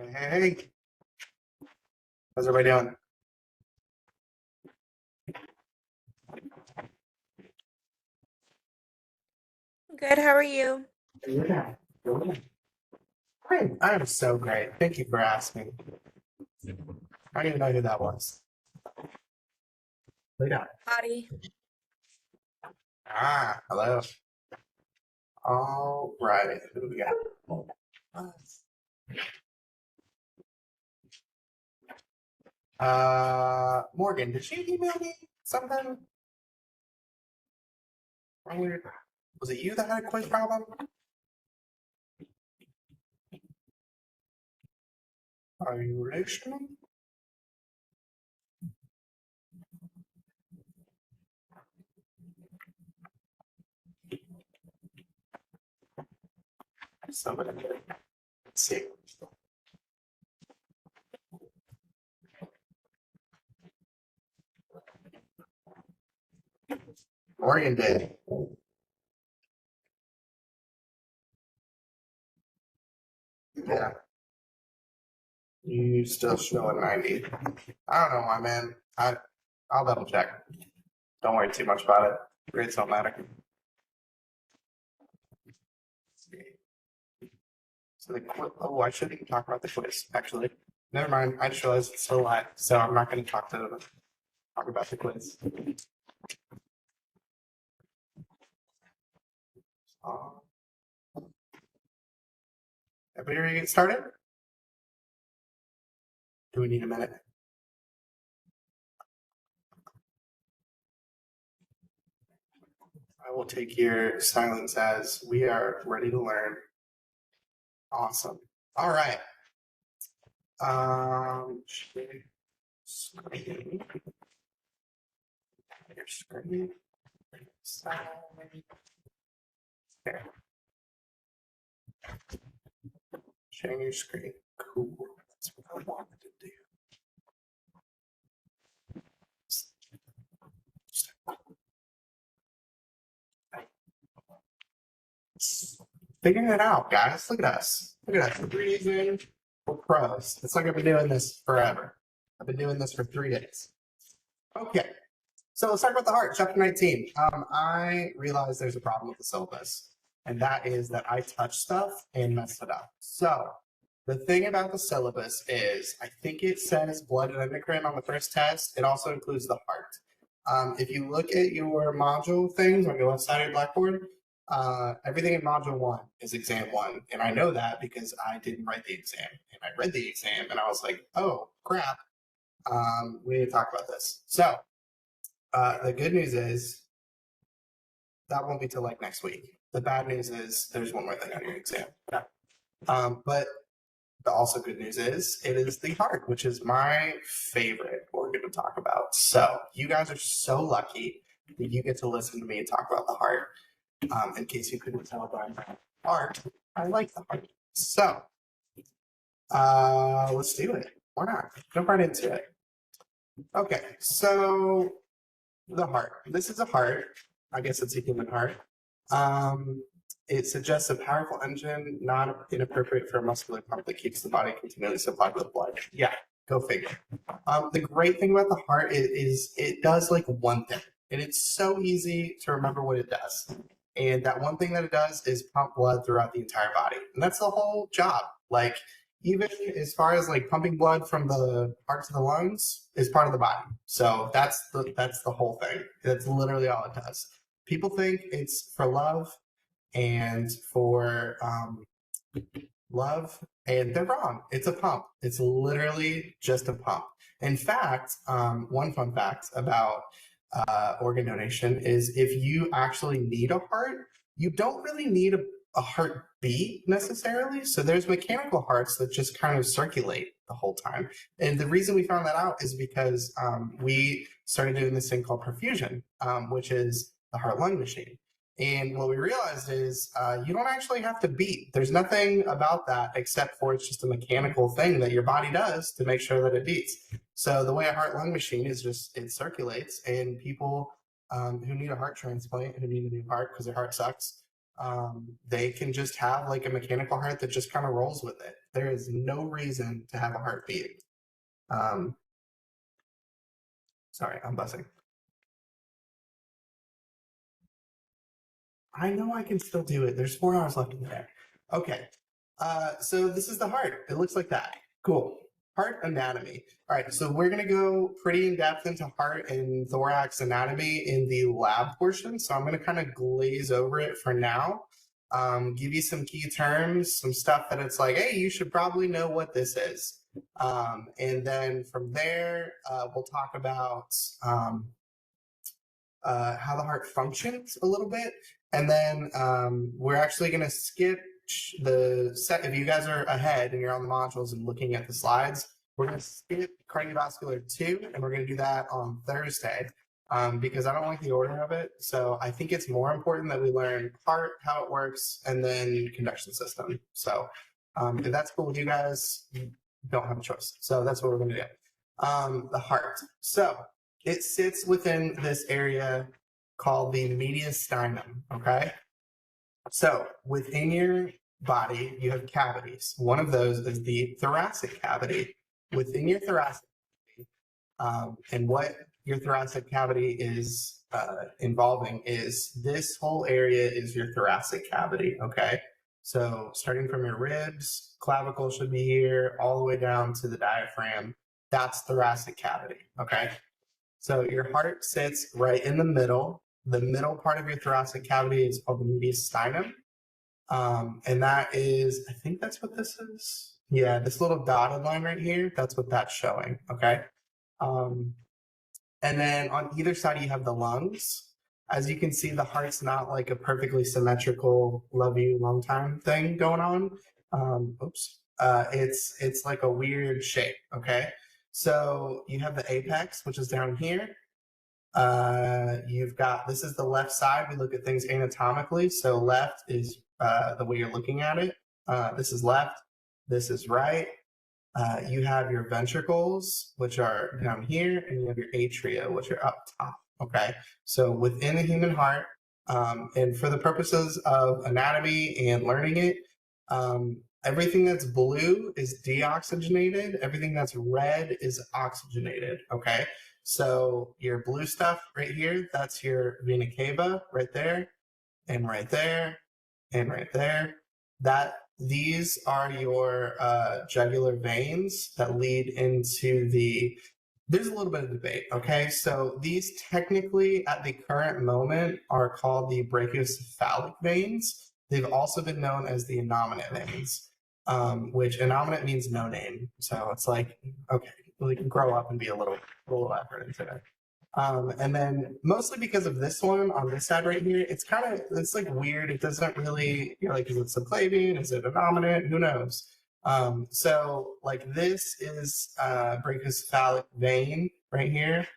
Hey, how's everybody doing? Good, how are you? Yeah. I am so great. Thank you for asking. I don't even know who that was. Look at Hottie. hello. All right. Who do we got? Morgan, did you email me something? Earlier? Was it you that had a quick problem? Are you listening? Somebody. Let's see. Morgan did. Yeah. You still showing 90. I don't know why, man. I'll double check. Don't worry too much about it. Grades don't matter. So I shouldn't even talk about the quiz. Actually, never mind. I just realized it's still live, so I'm not going to talk about the quiz. Uh, Everybody ready to get started? Do we need a minute? I will take your silence as we are ready to learn. Awesome. All right. Share screen. Your screen. There. Sharing your screen. Cool. That's what I wanted to do. Figuring it out, guys. Look at us. Look at us. 3 days in, we're pros. It's like I've been doing this forever. I've been doing this for 3 days. Okay. So let's talk about the heart, chapter 19. I realized there's a problem with the syllabus, and that is that I touch stuff and mess it up. So the thing about the syllabus is I think it says blood and endocrine on the first test. It also includes the heart. If you look at your module things on your left side of your blackboard, everything in module 1 is exam 1. And I know that because I didn't write the exam. And I read the exam and I was like, oh, crap. We need to talk about this. So the good news is that won't be till like next week. The bad news is there's one more thing on your exam. But the also good news is it is the heart, which is my favorite organ to talk about. So you guys are so lucky that you get to listen to me talk about the heart. In case you couldn't tell by my heart, I like the heart. So let's do it. Why not? Jump right into it. Okay, so the heart. This is a heart. I guess it's a human heart. It suggests a powerful engine, not inappropriate for a muscular pump that keeps the body continually supplied with blood. Yeah, go figure. The great thing about the heart is it does like one thing, and it's so easy to remember what it does. And that one thing that it does is pump blood throughout the entire body, and that's the whole job. Like even as far as like pumping blood from the heart to the lungs is part of the body. So that's the whole thing. That's literally all it does. People think it's for love and for love, and they're wrong. It's a pump. It's literally just a pump. In fact, one fun fact about organ donation is if you actually need a heart, you don't really need a heartbeat necessarily. So there's mechanical hearts that just kind of circulate the whole time. And the reason we found that out is because we started doing this thing called perfusion, which is the heart-lung machine. And what we realized is you don't actually have to beat. There's nothing about that except for it's just a mechanical thing that your body does to make sure that it beats. So the way a heart-lung machine is just it circulates, and people who need a heart transplant, who need a new heart because their heart sucks, they can just have like a mechanical heart that just kind of rolls with it. There is no reason to have a heartbeat. Sorry, I'm buzzing. I know I can still do it. There's 4 hours left in there. Okay. So this is the heart. It looks like that. Cool. Heart anatomy. All right. So we're going to go pretty in depth into heart and thorax anatomy in the lab portion. So I'm going to kind of glaze over it for now. Give you some key terms, some stuff that it's like, hey, you should probably know what this is. And then from there, we'll talk about how the heart functions a little bit. And then we're actually going to skip the set. If you guys are ahead and you're on the modules and looking at the slides, we're going to skip cardiovascular 2, and we're going to do that on Thursday because I don't like the order of it. So I think it's more important that we learn heart, how it works, and then conduction system. So if that's cool with you guys, you don't have a choice. So that's what we're going to do. The heart. So it sits within this area called the mediastinum, okay? So within your body, you have cavities. One of those is the thoracic cavity. Within your thoracic cavity, and what your thoracic cavity is involving is this whole area is your thoracic cavity, okay? So starting from your ribs, clavicle should be here, all the way down to the diaphragm. That's thoracic cavity, okay? So your heart sits right in the middle. The middle part of your thoracic cavity is called the mediastinum. And that is, I think that's what this is. Yeah, this little dotted line right here, that's what that's showing, okay? And then on either side, you have the lungs. As you can see, the heart's not like a perfectly symmetrical love you long time thing going on. It's like a weird shape, okay? So you have the apex, which is down here. You've got, this is the left side. We look at things anatomically. So left is the way you're looking at it. This is left. This is right. You have your ventricles, which are down here, and you have your atria, which are up top. Okay. So within the human heart, and for the purposes of anatomy and learning it, everything that's blue is deoxygenated. Everything that's red is oxygenated. Okay. So your blue stuff right here, that's your vena cava right there, and right there, and right there. These are your jugular veins that lead into the. There's a little bit of debate. Okay, so these technically at the current moment are called the brachiocephalic veins. They've also been known as the innominate veins, which innominate means no name. So it's like, okay, we can grow up and be a little effort into it. And then mostly because of this one on this side right here, it's like weird. It doesn't really, you're like, is it subclavian? Is it innominate? Who knows? So like this is brachiocephalic vein right here.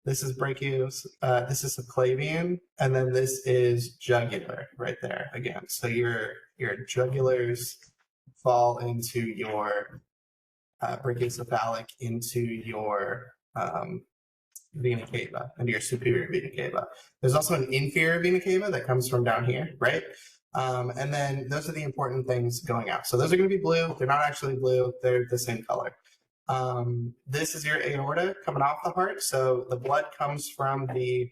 This is this is subclavian, and then this is jugular right there again. So your jugulars fall into your brachiocephalic, into your vena cava, into your superior vena cava. There's also an inferior vena cava that comes from down here, right? And then those are the important things going out. So those are going to be blue. They're not actually blue. They're the same color. This is your aorta coming off the heart. So the blood comes from the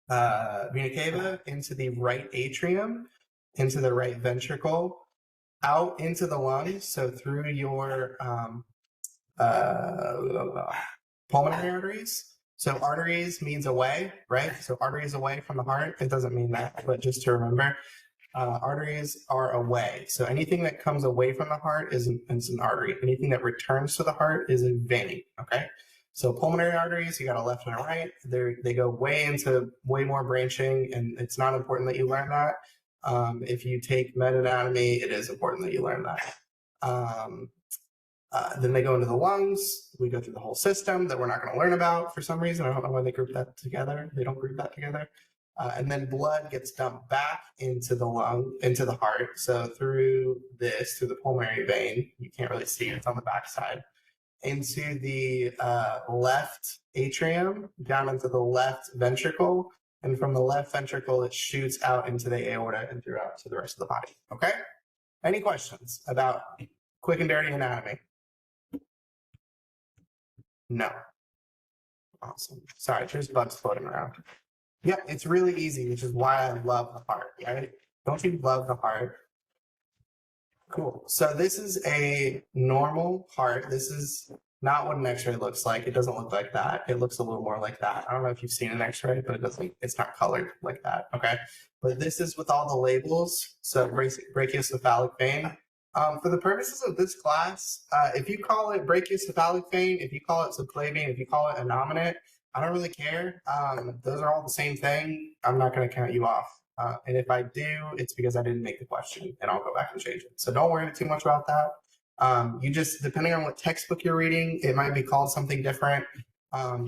vena cava into the right atrium, into the right ventricle, out into the lungs. So through your pulmonary arteries. So arteries means away, right? So arteries away from the heart. It doesn't mean that, but just to remember, arteries are away. So anything that comes away from the heart is an artery. Anything that returns to the heart is a vein, okay? So pulmonary arteries, you got a left and a right. They go way more branching, and it's not important that you learn that. If you take med anatomy, it is important that you learn that. Then they go into the lungs. We go through the whole system that we're not going to learn about for some reason. I don't know why they group that together. They don't group that together. And then blood gets dumped back into the heart. So through the pulmonary vein, you can't really see it, it's on the backside, into the left atrium, down into the left ventricle, and from the left ventricle, it shoots out into the aorta and throughout to the rest of the body. Okay? Any questions about quick and dirty anatomy? No. Awesome. Sorry, there's bugs floating around. Yeah, it's really easy, which is why I love the heart, right? Don't you love the heart? Cool. So this is a normal heart. This is not what an x-ray looks like. It doesn't look like that. It looks a little more like that. I don't know if you've seen an x-ray, but it's not colored like that. Okay. But this is with all the labels. So brachiocephalic vein. For the purposes of this class, if you call it brachiocephalic vein, if you call it subclavian, if you call it innominate, I don't really care. Those are all the same thing. I'm not going to count you off. And if I do, it's because I didn't make the question, and I'll go back and change it. So don't worry too much about that. You just, depending on what textbook you're reading, it might be called something different.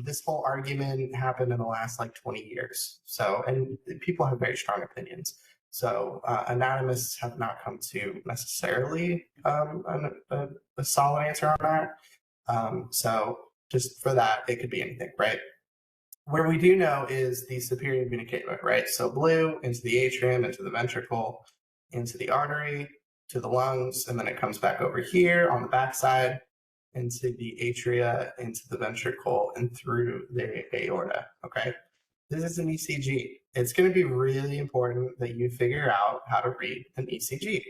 This whole argument happened in the last like 20 years. So, and people have very strong opinions. So anatomists have not come to necessarily a solid answer on that. So just for that, it could be anything, right? Where we do know is the superior vena cava, right? So blue into the atrium, into the ventricle, into the artery, to the lungs, and then it comes back over here on the backside into the atria, into the ventricle, and through the aorta, okay? This is an ECG. It's going to be really important that you figure out how to read an ECG.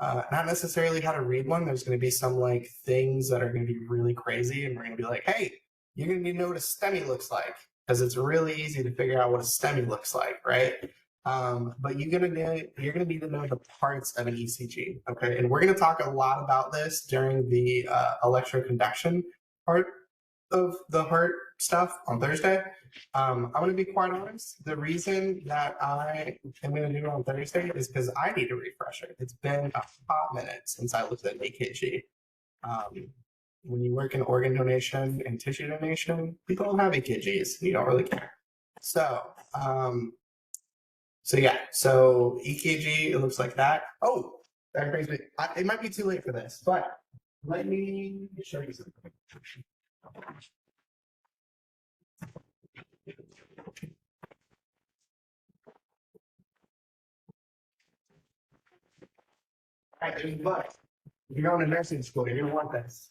Not necessarily how to read one. There's going to be some like things that are going to be really crazy, and we're going to be like, hey, you're going to need to know what a STEMI looks like, because it's really easy to figure out what a STEMI looks like, right? But you're going to need to know the parts of an ECG, okay? And we're going to talk a lot about this during the electroconduction part of the heart stuff on Thursday. I'm going to be quite honest. The reason that I am going to do it on Thursday is because I need a refresher. It's been a hot minute since I looked at EKG. When you work in organ donation and tissue donation, people don't have EKGs. You don't really care. So yeah. So EKG, it looks like that. Oh, that brings me. It might be too late for this, but let me show you something. Right, but if you're going to nursing school, you're going to want this.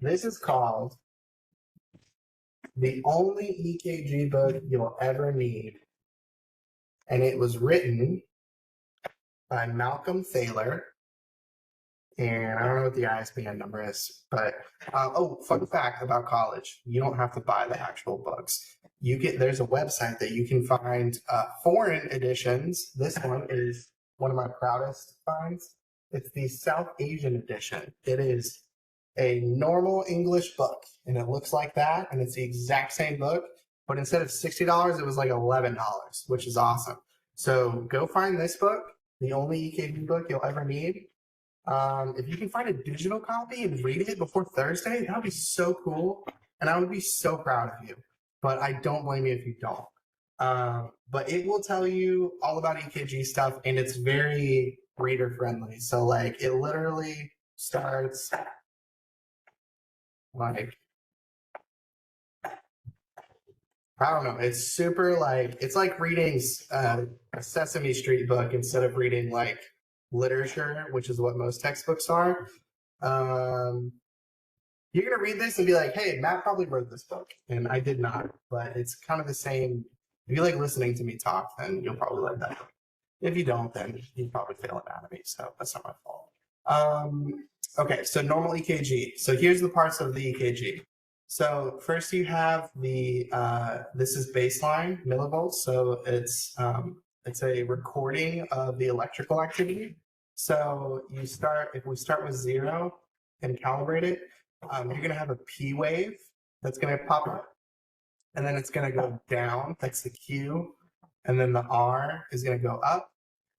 This is called the only EKG book you'll ever need. And it was written by Malcolm Thaler. And I don't know what the ISBN number is, but fun fact about college: you don't have to buy the actual books. There's a website that you can find foreign editions. This one is one of my proudest finds. It's the South Asian edition. It is a normal English book, and it looks like that, and it's the exact same book, but instead of $60, it was like $11, which is awesome. So go find this book, the only EKG book you'll ever need. If you can find a digital copy and read it before Thursday, that would be so cool, and I would be so proud of you. But I don't blame you if you don't. But it will tell you all about EKG stuff, and it's very reader friendly. So like it literally starts like, I don't know. It's super like, it's like reading a Sesame Street book instead of reading like literature, which is what most textbooks are. You're going to read this and be like, hey, Matt probably wrote this book. And I did not, but it's kind of the same. If you like listening to me talk, then you'll probably like that. If you don't, then you probably fail anatomy. So that's not my fault. Okay, so normal EKG. So here's the parts of the EKG. So first you have the, this is baseline millivolts. So it's a recording of the electrical activity. So if we start with 0 and calibrate it, you're going to have a P wave that's going to pop up, and then it's going to go down. That's the Q. And then the R is going to go up,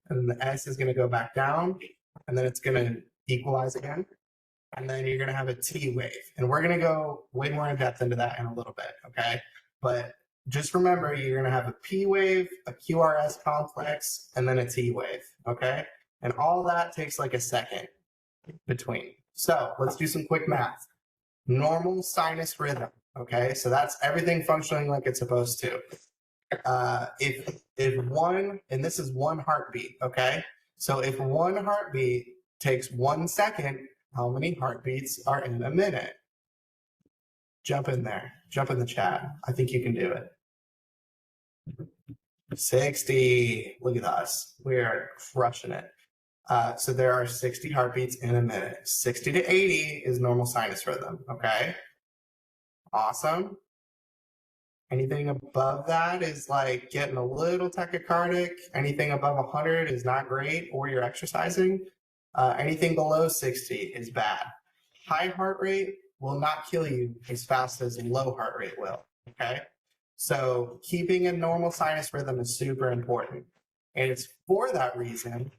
and then the S is going to go back down, and then it's going to equalize again. And then you're going to have a T wave. And we're going to go way more in depth into that in a little bit, okay? But just remember, you're going to have a P wave, a QRS complex, and then a T wave, okay? And all that takes like a second between. So let's do some quick math. Normal sinus rhythm, okay? So that's everything functioning like it's supposed to. if one, and this is one heartbeat, okay? So if one heartbeat takes 1 second, how many heartbeats are in a minute? Jump in there. Jump in the chat. I think you can do it. 60. Look at us. We are crushing it. So there are 60 heartbeats in a minute. 60 to 80 is normal sinus rhythm. Okay. Awesome. Anything above that is like getting a little tachycardic. Anything above 100 is not great, or you're exercising. Anything below 60 is bad. High heart rate will not kill you as fast as low heart rate will. Okay. So keeping a normal sinus rhythm is super important. And it's for that reason.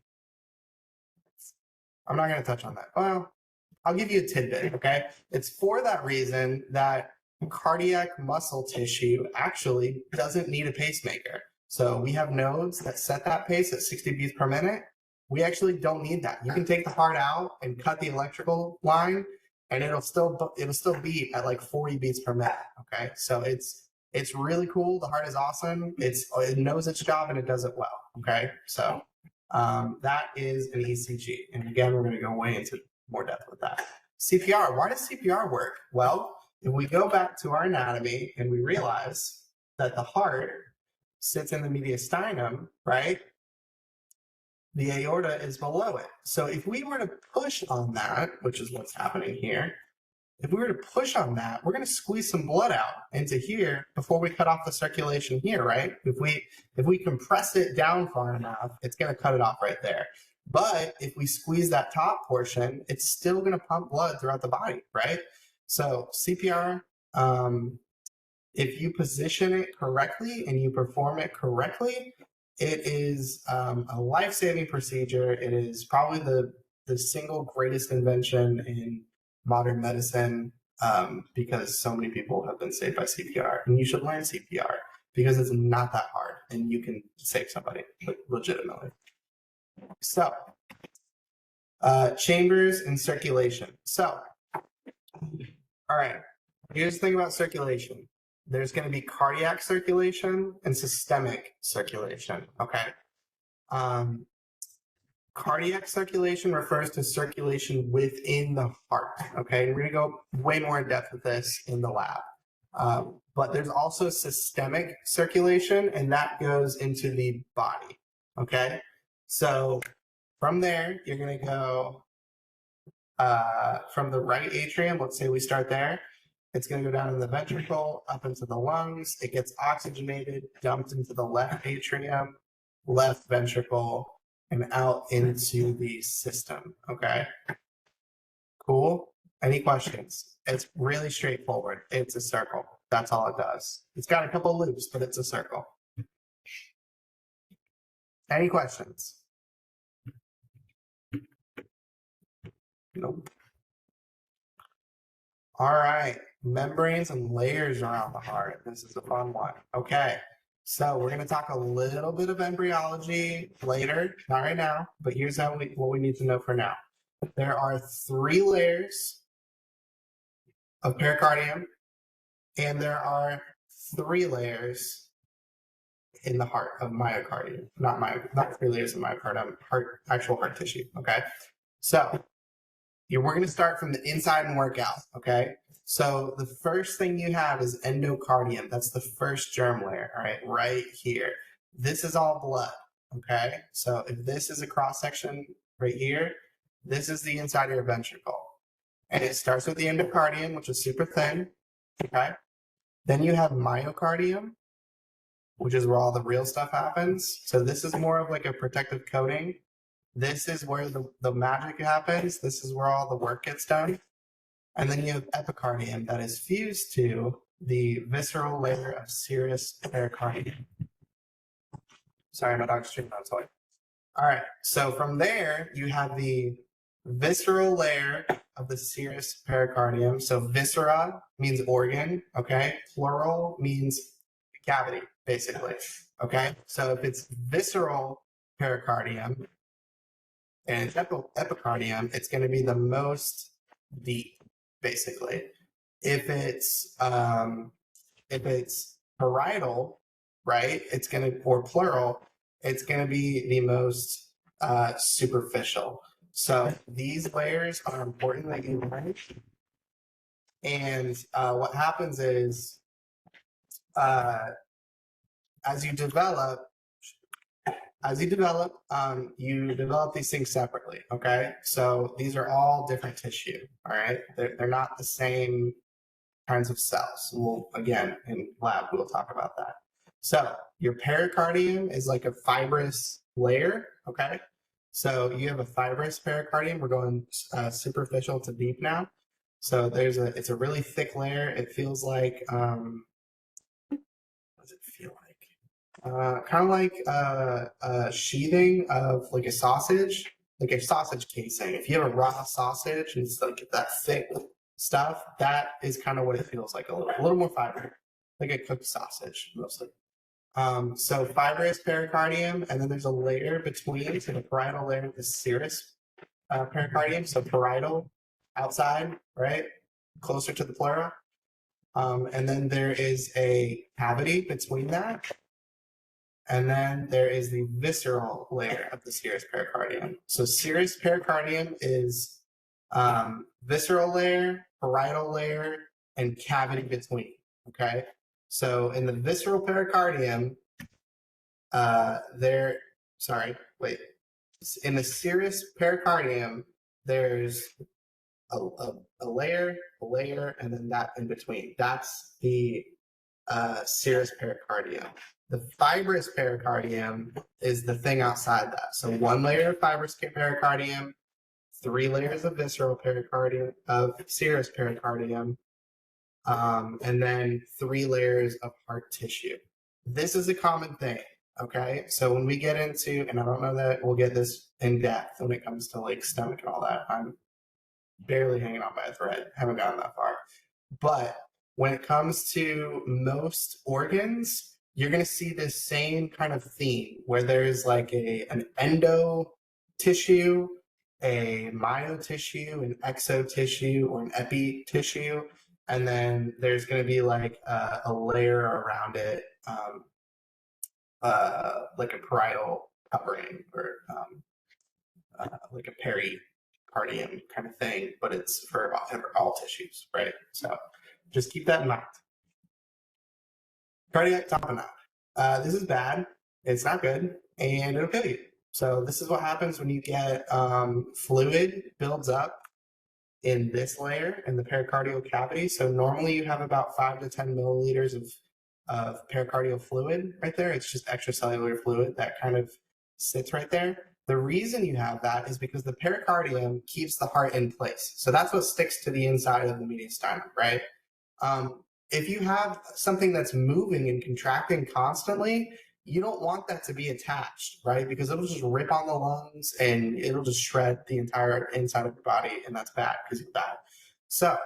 I'm not going to touch on that. Well, I'll give you a tidbit. Okay. It's for that reason that cardiac muscle tissue actually doesn't need a pacemaker. So we have nodes that set that pace at 60 beats per minute. We actually don't need that. You can take the heart out and cut the electrical line, and it'll still beat at like 40 beats per minute. Okay, so it's really cool. The heart is awesome. It knows its job and it does it well. Okay, so that is an ECG, and again, we're going to go way into more depth with that. CPR. Why does CPR work? Well, if we go back to our anatomy and we realize that the heart sits in the mediastinum, right? The aorta is below it. So if we were to push on that, which is what's happening here, if we were to push on that, we're going to squeeze some blood out into here before we cut off the circulation here, right? If we compress it down far enough, it's going to cut it off right there. But if we squeeze that top portion, it's still going to pump blood throughout the body, right? So CPR, if you position it correctly and you perform it correctly, it is a life-saving procedure. It is probably the single greatest invention in modern medicine because so many people have been saved by CPR. And you should learn CPR because it's not that hard and you can save somebody legitimately. So, chambers and circulation. So, all right, here's the thing about circulation. There's going to be cardiac circulation and systemic circulation, okay? Cardiac circulation refers to circulation within the heart, okay? And we're going to go way more in depth with this in the lab. But there's also systemic circulation, and that goes into the body, okay? So from there, you're going to go from the right atrium. Let's say we start there. It's going to go down in the ventricle, up into the lungs. It gets oxygenated, dumped into the left atrium, left ventricle, and out into the system. Okay. Cool. Any questions? It's really straightforward. It's a circle. That's all it does. It's got a couple loops, but it's a circle. Any questions? Nope. All right. Membranes and layers around the heart. This is a fun one. Okay. So we're going to talk a little bit of embryology later, not right now, but here's what we need to know for now. There are 3 layers of pericardium, and there are 3 layers in the heart of myocardium. Not 3 layers of myocardium, actual heart tissue. Okay. So we're going to start from the inside and work out. Okay. So the first thing you have is endocardium. That's the first germ layer, all right, right here. This is all blood, okay? So if this is a cross-section right here, this is the inside of your ventricle. And it starts with the endocardium, which is super thin, okay? Then you have myocardium, which is where all the real stuff happens. So this is more of like a protective coating. This is where the magic happens. This is where all the work gets done. And then you have epicardium that is fused to the visceral layer of serous pericardium. Sorry, my dog's chewing on toy. All right, so from there, you have the visceral layer of the serous pericardium. So viscera means organ, okay? Plural means cavity, basically, okay? So if it's visceral pericardium and it's epicardium, it's going to be the most deep, basically. If it's parietal, right? It's going to, or plural, it's going to be the most superficial. So these layers are important that you learn. And what happens is, as you develop, you develop these things separately. Okay, so these are all different tissue. All right, they're not the same kinds of cells. We'll again in lab we'll talk about that. So your pericardium is like a fibrous layer. Okay, so you have a fibrous pericardium. We're going superficial to deep now. So it's a really thick layer. It feels like what does it feel like? Kind of like a sheathing of like a sausage casing. If you have a raw sausage and it's like that thick stuff, that is kind of what it feels like, a little more fiber, like a cooked sausage mostly. So fibrous pericardium, and then there's a layer between, so the parietal layer, the serous pericardium, so parietal outside, right, closer to the pleura. And then there is a cavity between that. And then there is the visceral layer of the serous pericardium. So serous pericardium is visceral layer, parietal layer, and cavity between. Okay. So in the visceral pericardium, in the serous pericardium, there's a layer, and then that in between. That's the serous pericardium. The fibrous pericardium is the thing outside that. So one layer of fibrous pericardium, 3 layers of visceral pericardium, of serous pericardium, and then 3 layers of heart tissue. This is a common thing. Okay, so when we get into, and I don't know that we'll get this in depth when it comes to like stomach and all that. I'm barely hanging on by a thread. Haven't gotten that far. But when it comes to most organs, you're going to see this same kind of theme where there's like an endo tissue, a myo tissue, an exo tissue, or an epi tissue. And then there's going to be like a layer around it, like a parietal covering, or like a pericardium kind of thing, but it's for all tissues, right? So just keep that in mind. Cardiac tamponade. This is bad. It's not good, and it'll kill you. So this is what happens when you get fluid builds up in this layer in the pericardial cavity. So normally you have about 5 to 10 milliliters of pericardial fluid right there. It's just extracellular fluid that kind of sits right there. The reason you have that is because the pericardium keeps the heart in place. So that's what sticks to the inside of the mediastinum, right? If you have something that's moving and contracting constantly, you don't want that to be attached, right? Because it'll just rip on the lungs and it'll just shred the entire inside of your body, and that's bad because you're bad. So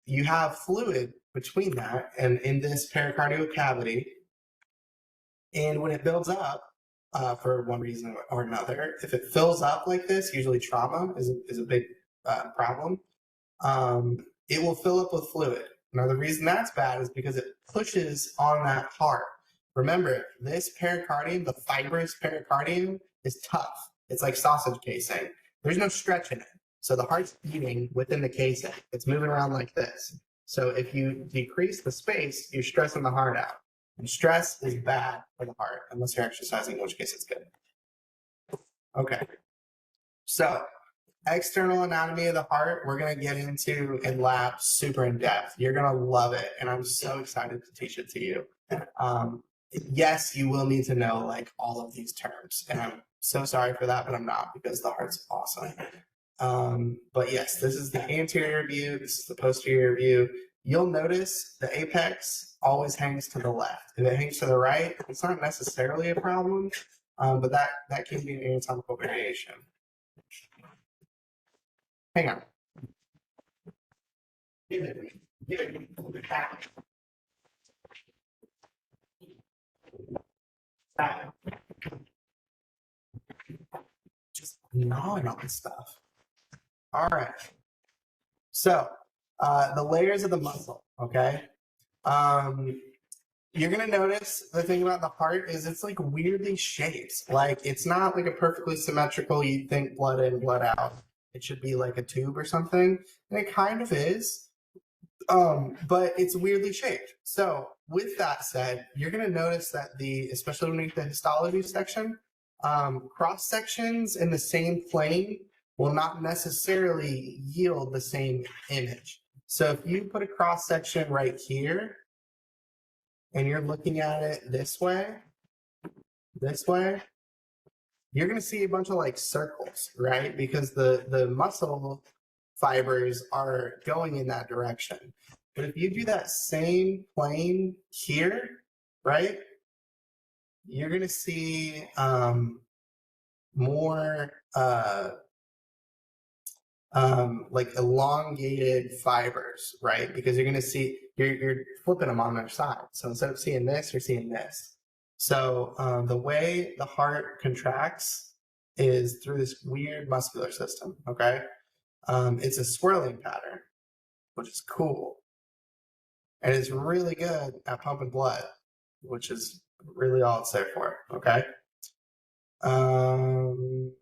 you have fluid between that and in this pericardial cavity, and when it builds up, for one reason or another, if it fills up like this, usually trauma is a big problem. It will fill up with fluid. Now, the reason that's bad is because it pushes on that heart. Remember, this pericardium, the fibrous pericardium, is tough. It's like sausage casing. There's no stretch in it. So the heart's beating within the casing. It's moving around like this. So if you decrease the space, you're stressing the heart out. And stress is bad for the heart, unless you're exercising, in which case it's good. Okay. So external anatomy of the heart, we're going to get into in lab super in depth. You're going to love it, and I'm so excited to teach it to you. Yes, you will need to know like all of these terms, and I'm so sorry for that, but I'm not, because the heart's awesome. But yes, this is the anterior view. This is the posterior view. You'll notice the apex always hangs to the left. If it hangs to the right, it's not necessarily a problem, but that can be an anatomical variation. Hang on. Give it back. Just gnawing on this stuff. All right. So the layers of the muscle, okay? you're gonna notice the thing about the heart is it's like weirdly shaped. Like it's not like a perfectly symmetrical. You'd think blood in, blood out. It should be like a tube or something, and it kind of is. But it's weirdly shaped. So with that said, you're gonna notice that especially when you get the histology section, cross sections in the same plane will not necessarily yield the same image. So if you put a cross section right here, and you're looking at it this way, you're going to see a bunch of like circles, right? Because the muscle fibers are going in that direction. But if you do that same plane here, right, you're going to see more like elongated fibers, right? Because you're going to see you're flipping them on their side. So instead of seeing this, you're seeing this. So the way the heart contracts is through this weird muscular system. Okay, it's a swirling pattern, which is cool, and it's really good at pumping blood, which is really all it's there for. Okay. Let's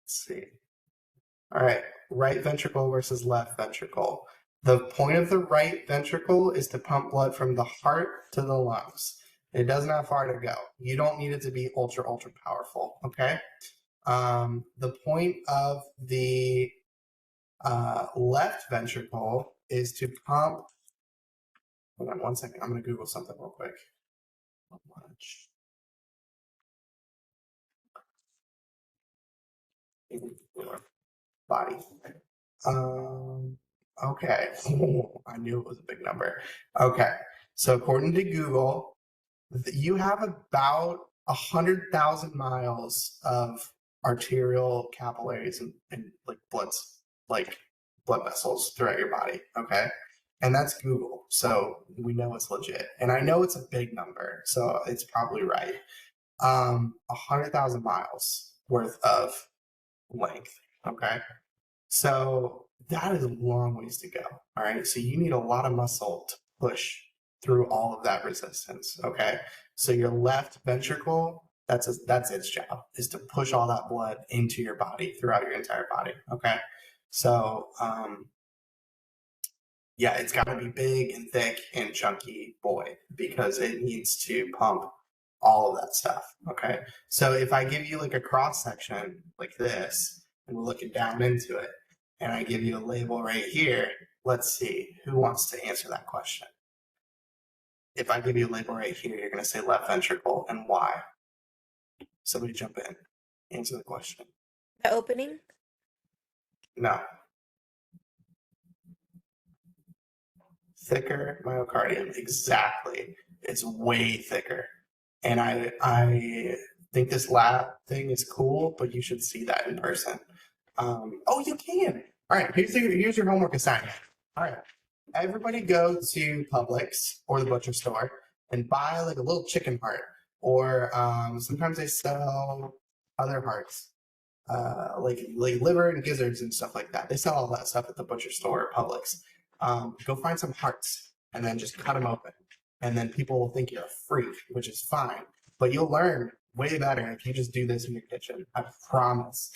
see. All right, right ventricle versus left ventricle. The point of the right ventricle is to pump blood from the heart to the lungs. It doesn't have far to go. You don't need it to be ultra powerful, okay? The point of the left ventricle is to pump. Hold on 1 second. I'm going to Google something real quick. Body. Okay. I knew it was a big number. Okay. So according to Google, you have about 100,000 miles of arterial capillaries and like blood vessels throughout your body. Okay. And that's Google. So we know it's legit. And I know it's a big number. So it's probably right. 100,000 miles worth of length. Okay. So that is a long ways to go. All right. So you need a lot of muscle to push through all of that resistance. Okay. So your left ventricle, that's its job, is to push all that blood into your body throughout your entire body. Okay. So yeah, it's got to be big and thick and chunky boy because it needs to pump all of that stuff. Okay. So if I give you like a cross section like this, and we're looking down into it, and I give you a label right here, let's see who wants to answer that question. If I give you a label right here, you're going to say left ventricle and why. Somebody jump in, answer the question. The opening? No. Thicker myocardium, exactly. It's way thicker. And I think this lab thing is cool, but you should see that in person. Oh, you can. All right, here's your homework assignment. All right, everybody go to Publix or the butcher store and buy like a little chicken heart, or sometimes they sell other hearts, like liver and gizzards and stuff like that. They sell all that stuff at the butcher store or Publix. Go find some hearts and then just cut them open, and then people will think you're a freak, which is fine. But you'll learn way better if you just do this in your kitchen. I promise.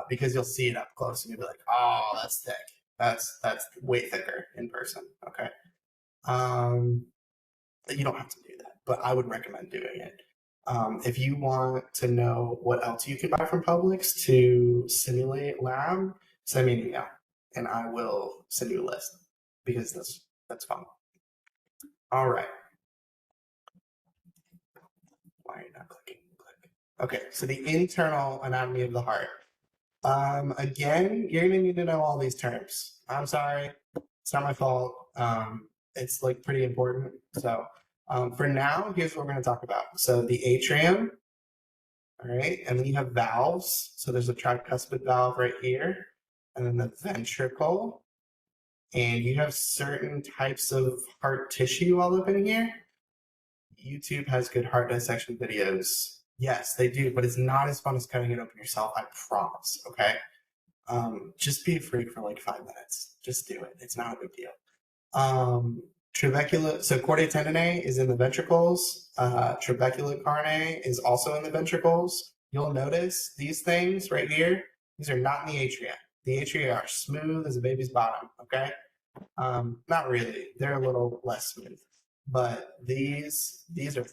Because you'll see it up close and you'll be like, oh, that's thick. That's way thicker in person. Okay. You don't have to do that, but I would recommend doing it. If you want to know what else you can buy from Publix to simulate lab, send me an email and I will send you a list because that's fun. All right. Why are you not clicking? Click. Okay, so the internal anatomy of the heart. Again, you're gonna need to know all these terms. I'm sorry, it's not my fault. It's like pretty important. So for now, here's what we're gonna talk about. So the atrium, all right, and then you have valves. So there's a tricuspid valve right here, and then the ventricle, and you have certain types of heart tissue all up in here. YouTube has good heart dissection videos. Yes, they do, but it's not as fun as cutting it open yourself. I promise. Okay. Just be a freak for like 5 minutes. Just do it. It's not a big deal. So chordae tendineae is in the ventricles. Trabecula carneae is also in the ventricles. You'll notice these things right here. These are not in the atria. The atria are smooth as a baby's bottom. Okay, not really. They're a little less smooth, but these are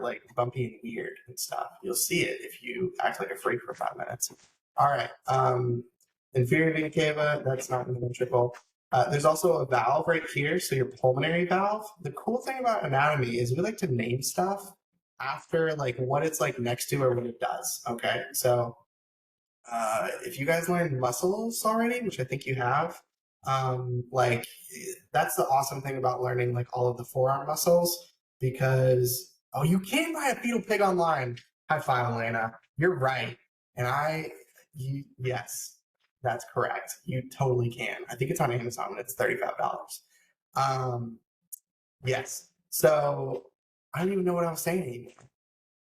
like bumpy and weird and stuff. You'll see it if you act like a freak for 5 minutes. All right. Inferior vena cava. That's not in the ventricle. There's also a valve right here, so your pulmonary valve. The cool thing about anatomy is we like to name stuff after like what it's like next to or what it does. Okay, so if you guys learned muscles already, which I think you have, like that's the awesome thing about learning like all of the forearm muscles because you can buy a fetal pig online. High five, Elena. You're right, and yes, that's correct. You totally can. I think it's on Amazon and it's $35. Yes. So I don't even know what I was saying anymore.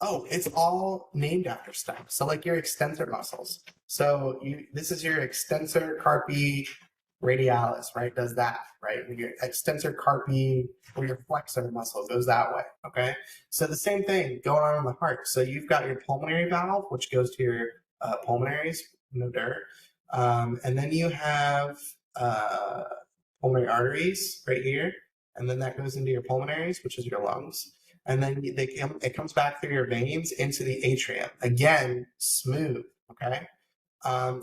Oh, it's all named after stuff. So like your extensor muscles. So this is your extensor carpi radialis, right? Does that, right? Your extensor carpi or your flexor muscle goes that way. Okay. So the same thing going on in the heart. So you've got your pulmonary valve, which goes to your pulmonaries, no dirt. And then you have pulmonary arteries right here. And then that goes into your pulmonaries, which is your lungs. And then it comes back through your veins into the atrium. Again, smooth, okay?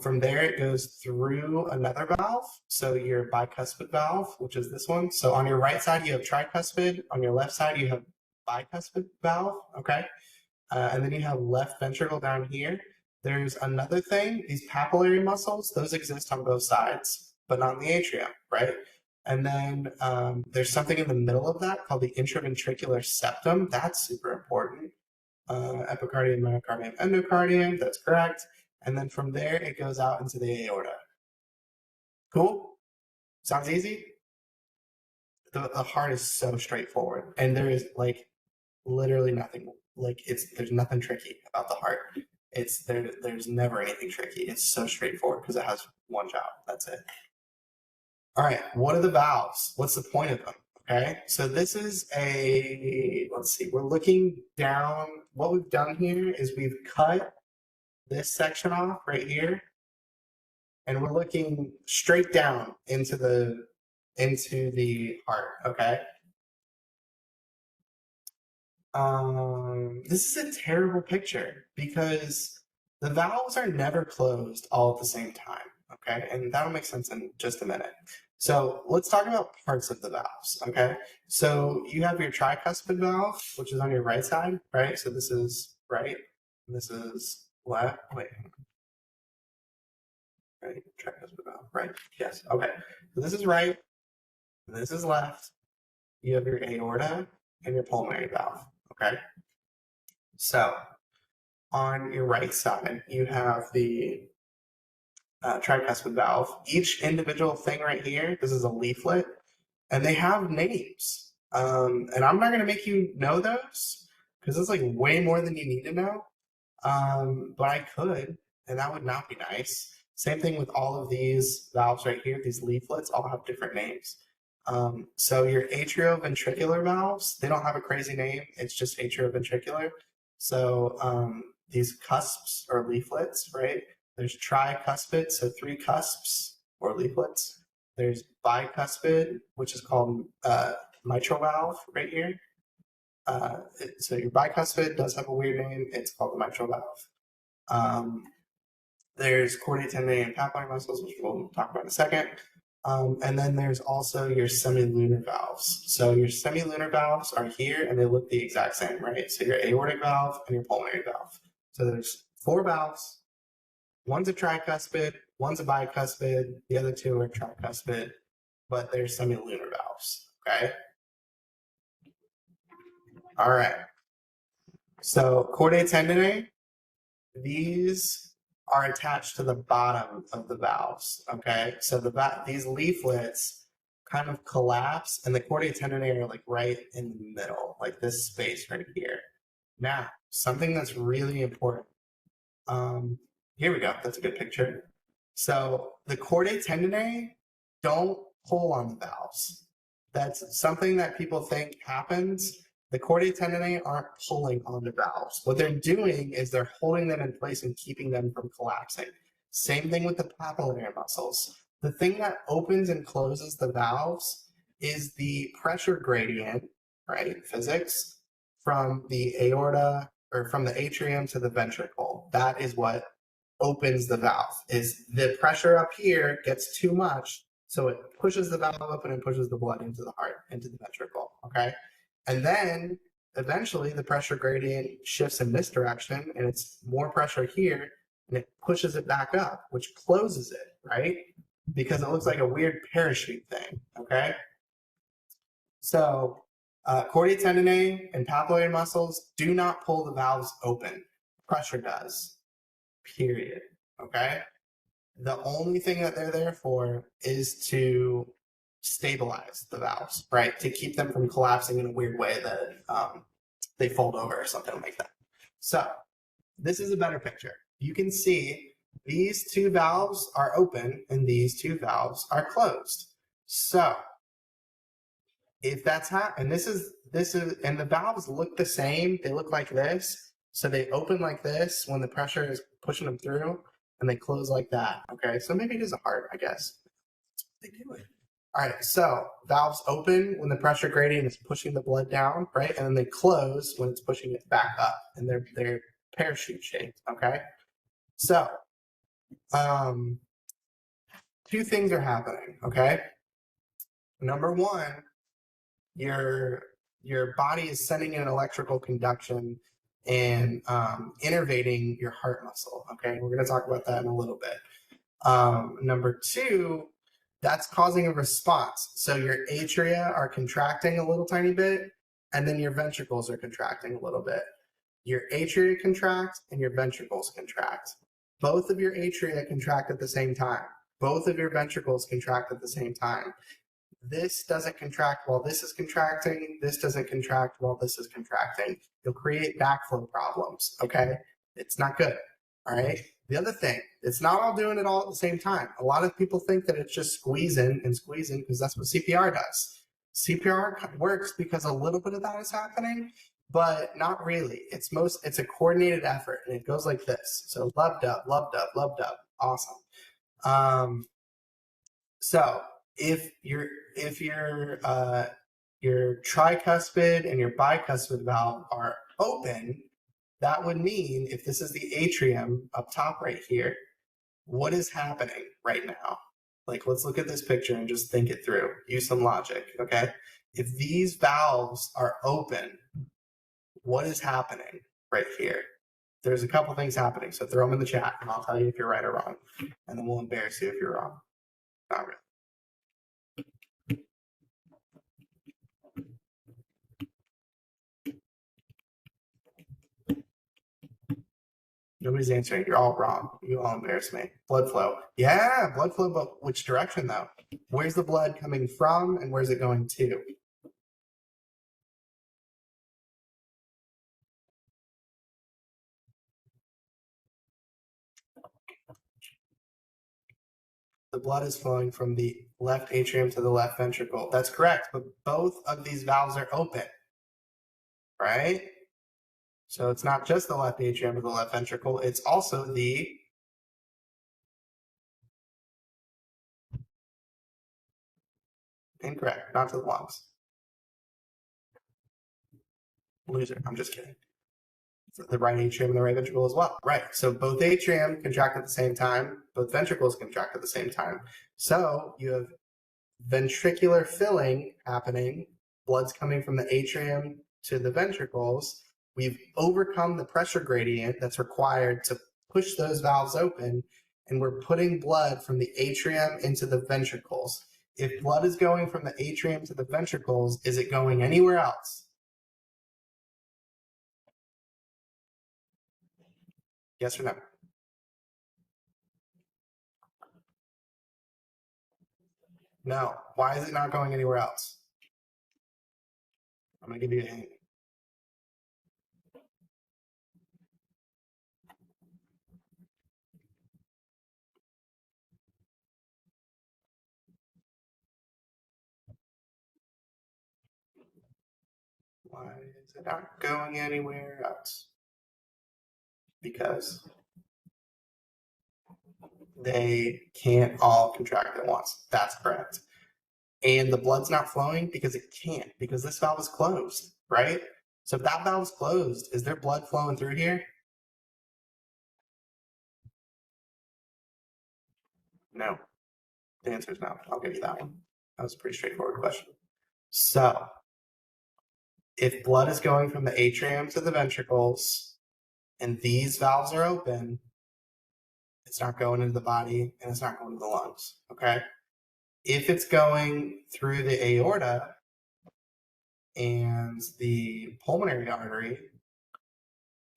From there, it goes through another valve. So your bicuspid valve, which is this one. So on your right side, you have tricuspid. On your left side, you have bicuspid valve, okay? And then you have left ventricle down here. There's another thing, these papillary muscles, those exist on both sides, but not in the atrium, right? And then there's something in the middle of that called the intraventricular septum. That's super important. Epicardium, myocardium, endocardium. That's correct. And then from there, it goes out into the aorta. Cool? Sounds easy? The heart is so straightforward. And there is like literally nothing. Like there's nothing tricky about the heart. There's never anything tricky. It's so straightforward because it has one job. That's it. All right, what are the valves? What's the point of them? Okay, so this is let's see, we're looking down. What we've done here is we've cut this section off right here, and we're looking straight down into the heart, okay? This is a terrible picture because the valves are never closed all at the same time, okay? And that'll make sense in just a minute. So let's talk about parts of the valves, okay? So you have your tricuspid valve, which is on your right side, right? So this is right, and this is left. Wait, right? Tricuspid valve, right? Yes, okay. So this is right, this is left. You have your aorta and your pulmonary valve, okay? So on your right side, you have the tricuspid valve. Each individual thing right here, this is a leaflet, and they have names. And I'm not going to make you know those because it's like way more than you need to know. But I could, and that would not be nice. Same thing with all of these valves right here. These leaflets all have different names. So your atrioventricular valves, they don't have a crazy name. It's just atrioventricular. So these cusps or leaflets, right? There's tricuspid, so 3 cusps or leaflets. There's bicuspid, which is called mitral valve right here. So your bicuspid does have a weird name. It's called the mitral valve. There's chordae tendineae and papillary muscles, which we'll talk about in a second. And then there's also your semilunar valves. So your semilunar valves are here and they look the exact same, right? So your aortic valve and your pulmonary valve. So there's 4 valves. One's a tricuspid, one's a bicuspid, the other 2 are tricuspid, but they're semilunar valves, okay? All right. So chordae tendineae, these are attached to the bottom of the valves, okay? So these leaflets kind of collapse and the chordae tendineae are like right in the middle, like this space right here. Now, something that's really important. Here we go. That's a good picture. So the chordae tendineae don't pull on the valves. That's something that people think happens. The chordae tendineae aren't pulling on the valves. What they're doing is they're holding them in place and keeping them from collapsing. Same thing with the papillary muscles. The thing that opens and closes the valves is the pressure gradient, right? Physics from the aorta or from the atrium to the ventricle. That is what opens the valve. Is the pressure up here gets too much, so it pushes the valve open and pushes the blood into the heart, into the ventricle. Okay. And then eventually the pressure gradient shifts in this direction and it's more pressure here and it pushes it back up, which closes it, right? Because it looks like a weird parachute thing. Okay. So chordae tendineae and papillary muscles do not pull the valves open. Pressure does, period. Okay. The only thing that they're there for is to stabilize the valves, right? To keep them from collapsing in a weird way that they fold over or something like that. So this is a better picture. You can see these two valves are open and these two valves are closed. So if that's and this is and the valves look the same. They look like this. So they open like this when the pressure is pushing them through, and they close like that. Okay, so maybe it is a heart, I guess. They do it. All right, so valves open when the pressure gradient is pushing the blood down, right? And then they close when it's pushing it back up, and they're parachute shaped. Okay, so two things are happening. Okay, number one, your body is sending in electrical conduction and innervating your heart muscle. Okay, we're going to talk about that in a little bit. Number two, that's causing a response. So your atria are contracting a little tiny bit, and then your ventricles are contracting a little bit. Your atria contract and your ventricles contract. Both of your atria contract at the same time. Both of your ventricles contract at the same time. This doesn't contract while this is contracting. This doesn't contract while this is contracting. You'll create backflow problems. Okay. It's not good. All right. The other thing, it's not all doing it all at the same time. A lot of people think that it's just squeezing and squeezing because that's what CPR does. CPR works because a little bit of that is happening, but not really. It's a coordinated effort and it goes like this. So lub dub, lub dub, lub dub. Awesome. So if your tricuspid and your bicuspid valve are open, that would mean if this is the atrium up top right here, what is happening right now? Like, let's look at this picture and just think it through. Use some logic, okay? If these valves are open, what is happening right here? There's a couple things happening, so throw them in the chat and I'll tell you if you're right or wrong. And then we'll embarrass you if you're wrong. Not really. Nobody's answering. You're all wrong. You all embarrass me. Blood flow. Yeah, blood flow, but which direction though? Where's the blood coming from and where's it going to? The blood is flowing from the left atrium to the left ventricle. That's correct, but both of these valves are open, right? So it's not just the left atrium or the left ventricle, it's also the incorrect, not to the lungs. Loser, I'm just kidding. The right atrium and the right ventricle as well. Right. So both atrium contract at the same time, both ventricles contract at the same time. So you have ventricular filling happening, blood's coming from the atrium to the ventricles. We've overcome the pressure gradient that's required to push those valves open, and we're putting blood from the atrium into the ventricles. If blood is going from the atrium to the ventricles, is it going anywhere else? Yes or no? No. Why is it not going anywhere else? I'm going to give you a hint. Why is it not going anywhere else? Because they can't all contract at once. That's correct. And the blood's not flowing because it can't, because this valve is closed, right? So if that valve's closed, is there blood flowing through here? No. The answer is no. I'll give you that one. That was a pretty straightforward question. So if blood is going from the atrium to the ventricles and these valves are open, it's not going into the body and it's not going to the lungs, okay? If it's going through the aorta and the pulmonary artery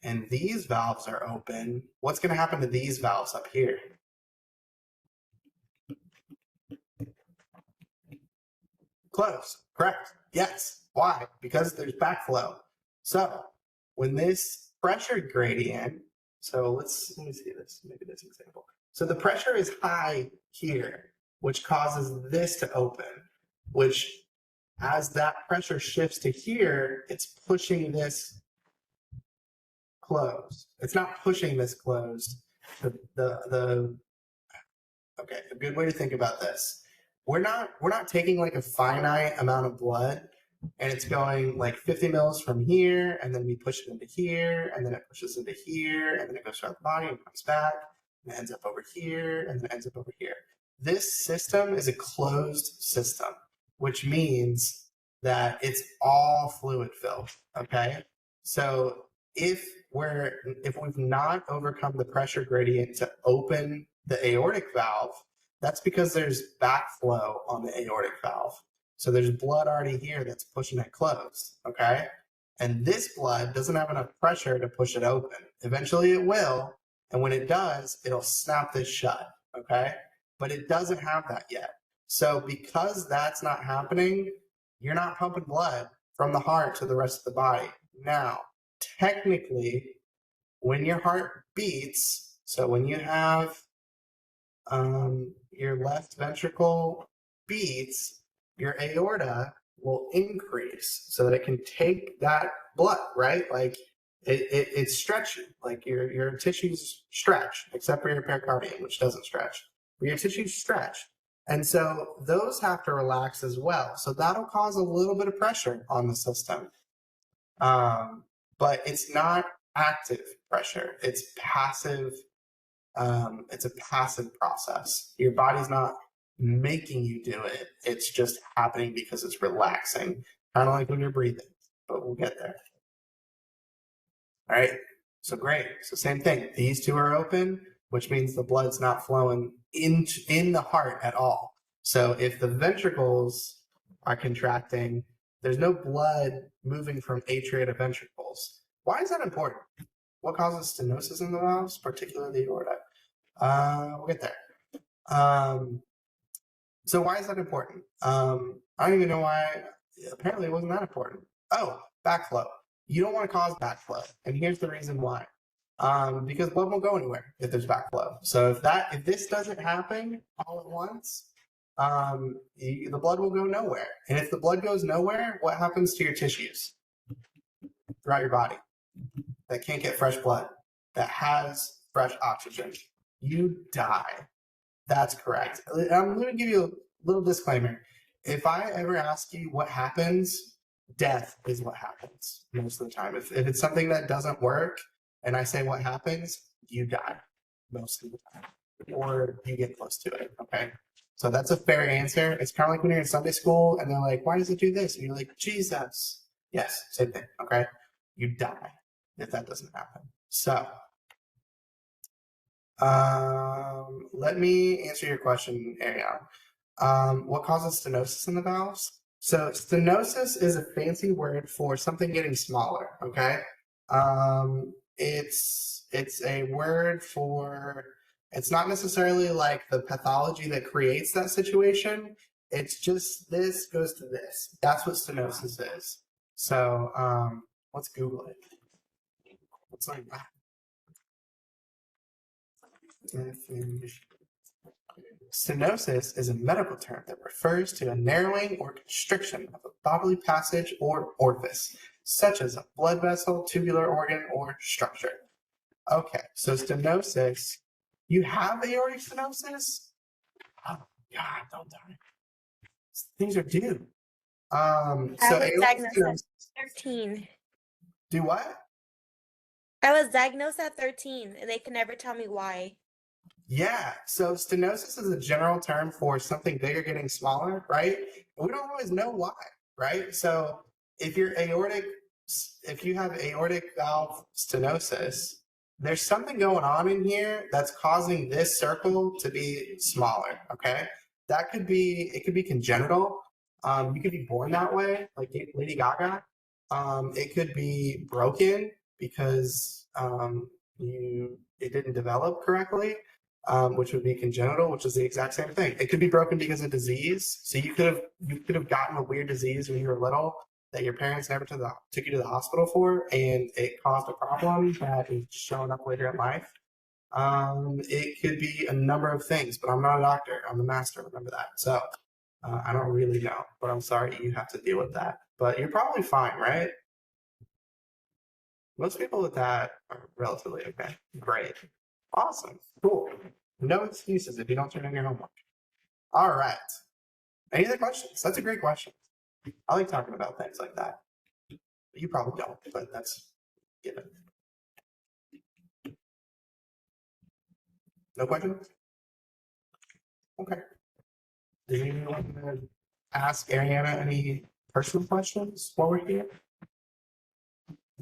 and these valves are open, what's going to happen to these valves up here? Close. Correct. Yes. Why? Because there's backflow. So when this pressure gradient, so let me see this, maybe this example. So the pressure is high here, which causes this to open, which as that pressure shifts to here, it's pushing this closed. It's not pushing this closed. Okay, a good way to think about this. We're not taking like a finite amount of blood and it's going like 50 mils from here, and then we push it into here, and then it pushes into here, and then it goes throughout the body and comes back, and it ends up over here, and then it ends up over here. This system is a closed system, which means that it's all fluid filled. Okay, so if we've not overcome the pressure gradient to open the aortic valve, that's because there's backflow on the aortic valve. So there's blood already here that's pushing it closed, okay? And this blood doesn't have enough pressure to push it open. Eventually it will, and when it does, it'll snap this shut, okay? But it doesn't have that yet. So because that's not happening, you're not pumping blood from the heart to the rest of the body. Now, technically, when your heart beats, so when you have your left ventricle beats, your aorta will increase so that it can take that blood, right? Like it's stretching, like your tissues stretch, except for your pericardium, which doesn't stretch. But your tissues stretch. And so those have to relax as well. So that'll cause a little bit of pressure on the system. But it's not active pressure. It's passive. It's a passive process. Your body's not making you do it. It's just happening because it's relaxing, kind of like when you're breathing, but we'll get there. All right, so great. So same thing. These two are open, which means the blood's not flowing in the heart at all. So if the ventricles are contracting, there's no blood moving from atria to ventricles. Why is that important? What causes stenosis in the valves, particularly the aorta? We'll get there. So why is that important? I don't even know why. Apparently it wasn't that important. Oh, backflow. You don't want to cause backflow. And here's the reason why. Because blood won't go anywhere if there's backflow. So if this doesn't happen all at once, the blood will go nowhere. And if the blood goes nowhere, what happens to your tissues throughout your body that can't get fresh blood, that has fresh oxygen? You die. That's correct. I'm going to give you a little disclaimer. If I ever ask you what happens, death is what happens most of the time. If it's something that doesn't work and I say what happens, you die most of the time, or you get close to it, okay? So that's a fair answer. It's kind of like when you're in Sunday school and they're like, why does it do this? And you're like, Jesus. Yes, same thing, okay? You die if that doesn't happen. So let me answer your question, Ariane. What causes stenosis in the valves? So stenosis is a fancy word for something getting smaller, okay? It's a word for, it's not necessarily like the pathology that creates that situation. It's just this goes to this. That's what stenosis is. So let's Google it. What's like that? Stenosis is a medical term that refers to a narrowing or constriction of a bodily passage or orifice. such as a blood vessel, tubular organ, or structure. Okay, so stenosis. You have aortic stenosis? Oh God, don't die. Things are due. I So was aortic diagnosed at stenosis. 13. Do what? I was diagnosed at 13, and they could never tell me why. Yeah. So stenosis is a general term for something bigger getting smaller, right? And we don't always know why, right? So if you're aortic, if you have aortic valve stenosis, there's something going on in here that's causing this circle to be smaller. Okay. That could be, it could be congenital. You could be born that way, like Lady Gaga. It could be broken because it didn't develop correctly, which would be congenital, which is the exact same thing. It could be broken because of disease. So you could have gotten a weird disease when you were little that your parents never took you to the hospital for, and it caused a problem that is showing up later in life. It could be a number of things, but I'm not a doctor. I'm a master. Remember that. So I don't really know, but I'm sorry you have to deal with that. But you're probably fine, right? Most people with that are relatively okay. Great. Awesome. Cool. No excuses if you don't turn in your homework. All right. Any other questions? That's a great question. I like talking about things like that. You probably don't, but that's given. No questions? Okay. Do you want to ask Ariana any personal questions while we're here?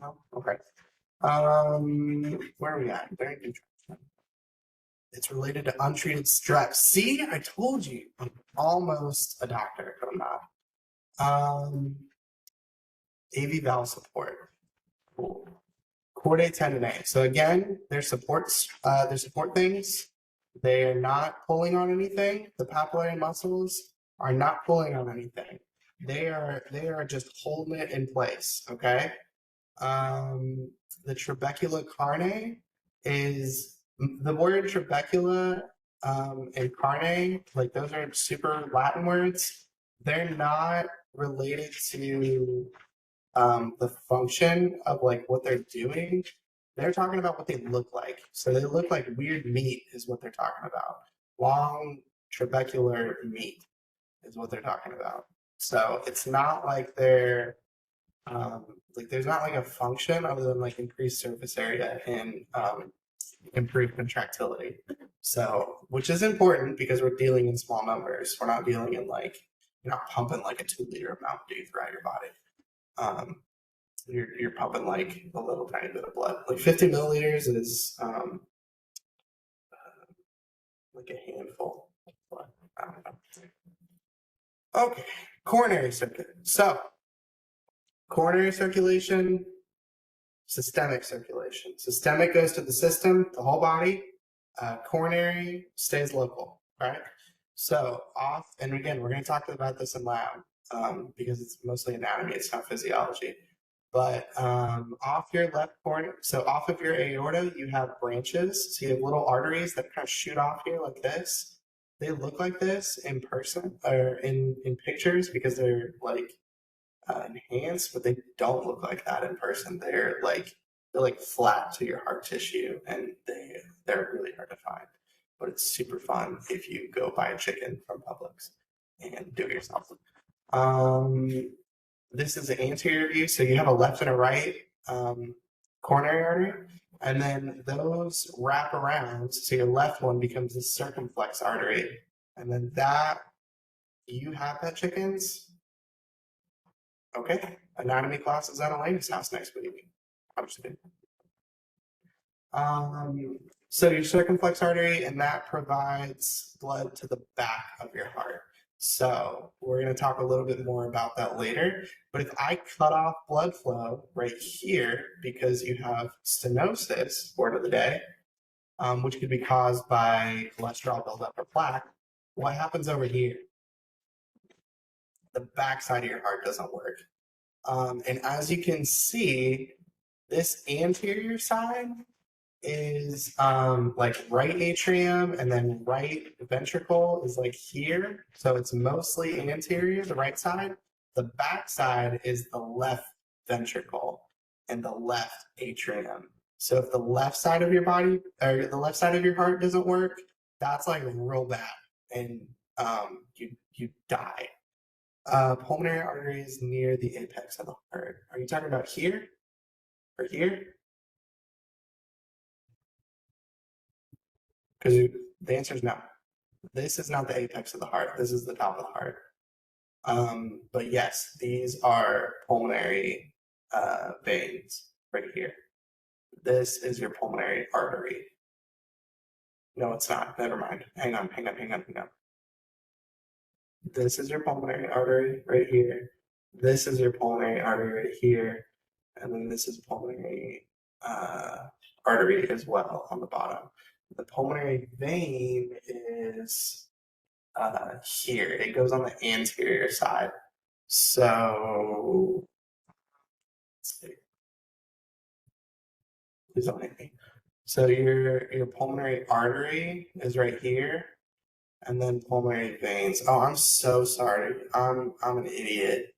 No? Okay. Where are we at? Very interesting. It's related to untreated strep. See, I told you, I'm almost a doctor, but I'm not. AV valve support. Cool. Chordae tendineae. So again, their support things. They're not pulling on anything. The papillary muscles are not pulling on anything. They are just holding it in place. Okay. The trabecula carne is the word trabecula and carne, like those are super Latin words. They're not related to the function of like what they're doing. They're talking about what they look like. So they look like weird meat, is what they're talking about. Long trabecular meat is what they're talking about. So it's not like they're like there's not like a function other than like increased surface area and improved contractility. So, which is important because we're dealing in small numbers. We're not dealing in like, you're not pumping like a 2 liter of Mountain Dew throughout your body. You're pumping like a little tiny bit of blood. Like 50 milliliters is like a handful of blood. I don't know. Okay, coronary circuit. So, coronary circulation, systemic circulation. Systemic goes to the system, the whole body. Coronary stays local, right? So off, and again, we're going to talk about this in lab because it's mostly anatomy, it's not physiology. But off your left corner, so off of your aorta, you have branches. So you have little arteries that kind of shoot off here like this. They look like this in person or in pictures because they're like enhanced, but they don't look like that in person. They're like flat to your heart tissue, and they're really hard to find. But it's super fun if you go buy a chicken from Publix and do it yourself. This is the anterior view, so you have a left and a right coronary artery, and then those wrap around. So your left one becomes the circumflex artery, and then that you have that chickens. Okay, anatomy classes at Elena's house next week. I'm just kidding. So your circumflex artery, and that provides blood to the back of your heart. So we're going to talk a little bit more about that later. But if I cut off blood flow right here because you have stenosis, word of the day, which could be caused by cholesterol buildup or plaque, what happens over here? The backside of your heart doesn't work. And as you can see, this anterior side is like right atrium, and then right ventricle is like here. So it's mostly anterior, the right side. The back side is the left ventricle and the left atrium. So if the left side of your body or the left side of your heart doesn't work, that's like real bad, and you die. Pulmonary artery is near the apex of the heart. Are you talking about here or here? Because the answer is no. This is not the apex of the heart. This is the top of the heart. But yes, these are pulmonary veins right here. This is your pulmonary artery. No, it's not. Never mind. Hang on. This is your pulmonary artery right here. This is your pulmonary artery right here. And then this is pulmonary artery as well on the bottom. The pulmonary vein is here. It goes on the anterior side. So, let's see. Please don't hit me. So your pulmonary artery is right here, and then pulmonary veins. Oh, I'm so sorry. I'm an idiot.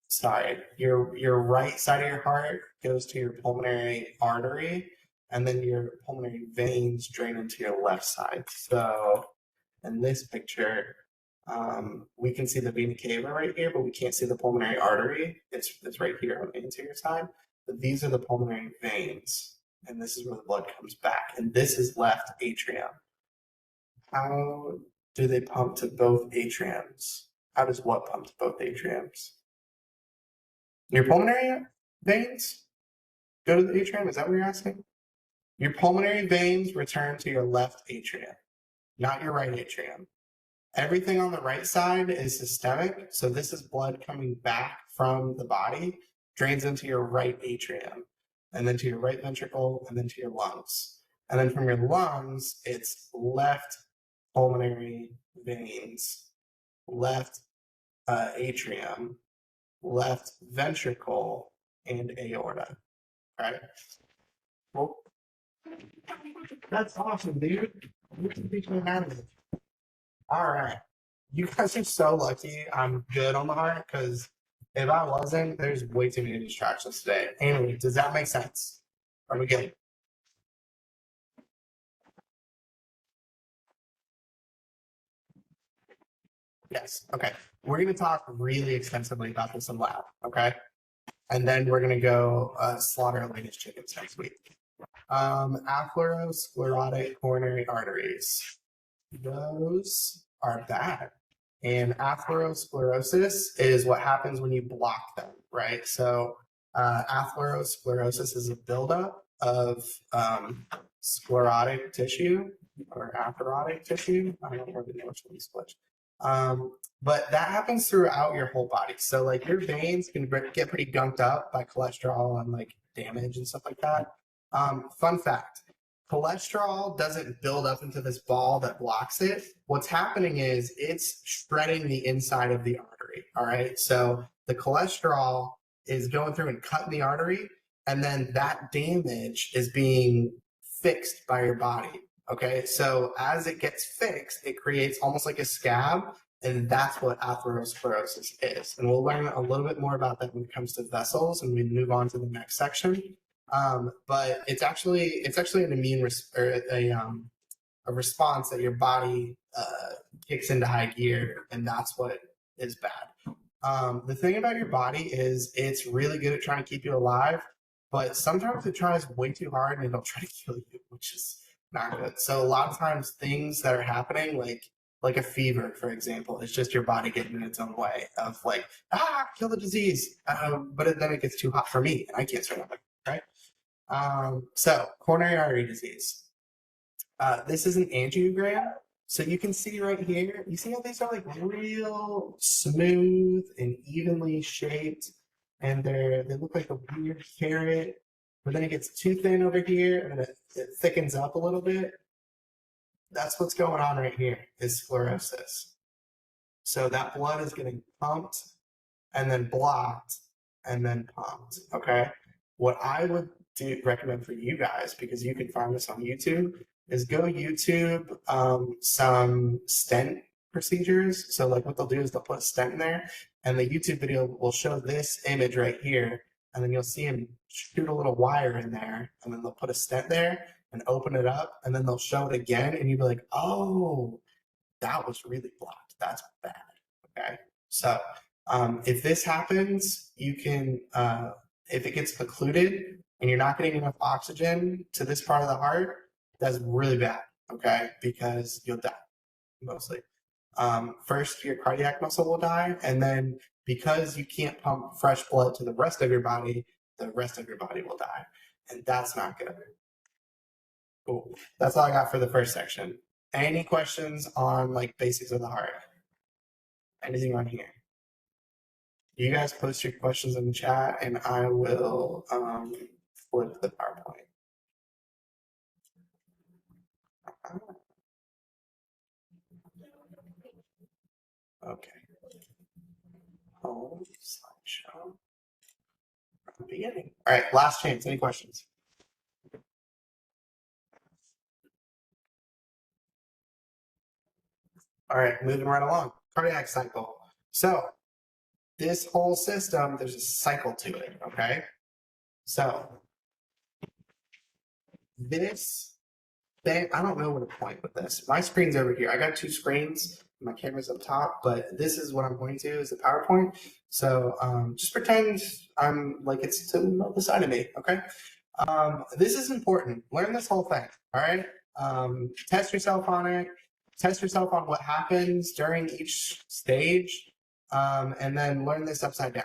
Sorry. Your right side of your heart goes to your pulmonary artery, and then your pulmonary veins drain into your left side. So in this picture, we can see the vena cava right here, but we can't see the pulmonary artery. It's right here on the anterior side. But these are the pulmonary veins, and this is where the blood comes back. And this is left atrium. How do they pump to both atriums? How does what pump to both atriums? Your pulmonary veins go to the atrium? Is that what you're asking? Your pulmonary veins return to your left atrium, not your right atrium. Everything on the right side is systemic. So this is blood coming back from the body, drains into your right atrium, and then to your right ventricle, and then to your lungs. And then from your lungs, it's left pulmonary veins, left atrium, left ventricle, and aorta. All right. Well, that's awesome, dude. You can teach me anatomy. All right. You guys are so lucky I'm good on the heart, because if I wasn't, there's way too many distractions today. Anyway, does that make sense? Are we good? Yes. Okay. We're going to talk really extensively about this in lab. Okay. And then we're going to go slaughter latest chickens next week. Atherosclerotic coronary arteries. Those are bad. And atherosclerosis is what happens when you block them, right? So atherosclerosis is a buildup of sclerotic tissue or atherotic tissue. I don't really know which one is which. But that happens throughout your whole body. So like your veins can get pretty gunked up by cholesterol and like damage and stuff like that. Fun fact, cholesterol doesn't build up into this ball that blocks it. What's happening is it's shredding the inside of the artery. All right. So the cholesterol is going through and cutting the artery, and then that damage is being fixed by your body. Okay. So as it gets fixed, it creates almost like a scab, and that's what atherosclerosis is. And we'll learn a little bit more about that when it comes to vessels, and we move on to the next section. But it's actually an immune a response that your body kicks into high gear, and that's what is bad. The thing about your body is it's really good at trying to keep you alive, but sometimes it tries way too hard and it'll try to kill you, which is not good. So a lot of times things that are happening, like a fever, for example, it's just your body getting in its own way of like, kill the disease. But then it gets too hot for me and I can't survive, right? So coronary artery disease. This is an angiogram. So you can see right here, you see how these are like real smooth and evenly shaped, and they look like a weird carrot, but then it gets too thin over here and it thickens up a little bit. That's what's going on right here is sclerosis. So that blood is getting pumped and then blocked and then pumped. Okay. What I would recommend for you guys, because you can find this on YouTube, is go YouTube some stent procedures. So like what they'll do is they'll put a stent in there And the YouTube video will show this image right here, and then you'll see him shoot a little wire in there, and then they'll put a stent there and open it up, and then they'll show it again, and you'll be like, oh, that was really blocked. That's bad. Okay. So if this happens, you can, if it gets occluded and you're not getting enough oxygen to this part of the heart, that's really bad. Okay. Because you'll die mostly. First, your cardiac muscle will die. And then because you can't pump fresh blood to the rest of your body, the rest of your body will die. And that's not good. Cool. That's all I got for the first section. Any questions on like basics of the heart? Anything on here? You guys post your questions in the chat and I will flip the PowerPoint. Okay. Home slideshow. From the beginning. All right, last chance. Any questions? All right, moving right along. Cardiac cycle. So this whole system, there's a cycle to it, okay? So this thing, I don't know where to point with this. My screen's over here. I got two screens. My camera's up top, but this is what I'm pointing to is the PowerPoint. So just pretend I'm like it's to the side of me, okay? This is important. Learn this whole thing, all right? Test yourself on it. Test yourself on what happens during each stage, and then learn this upside down.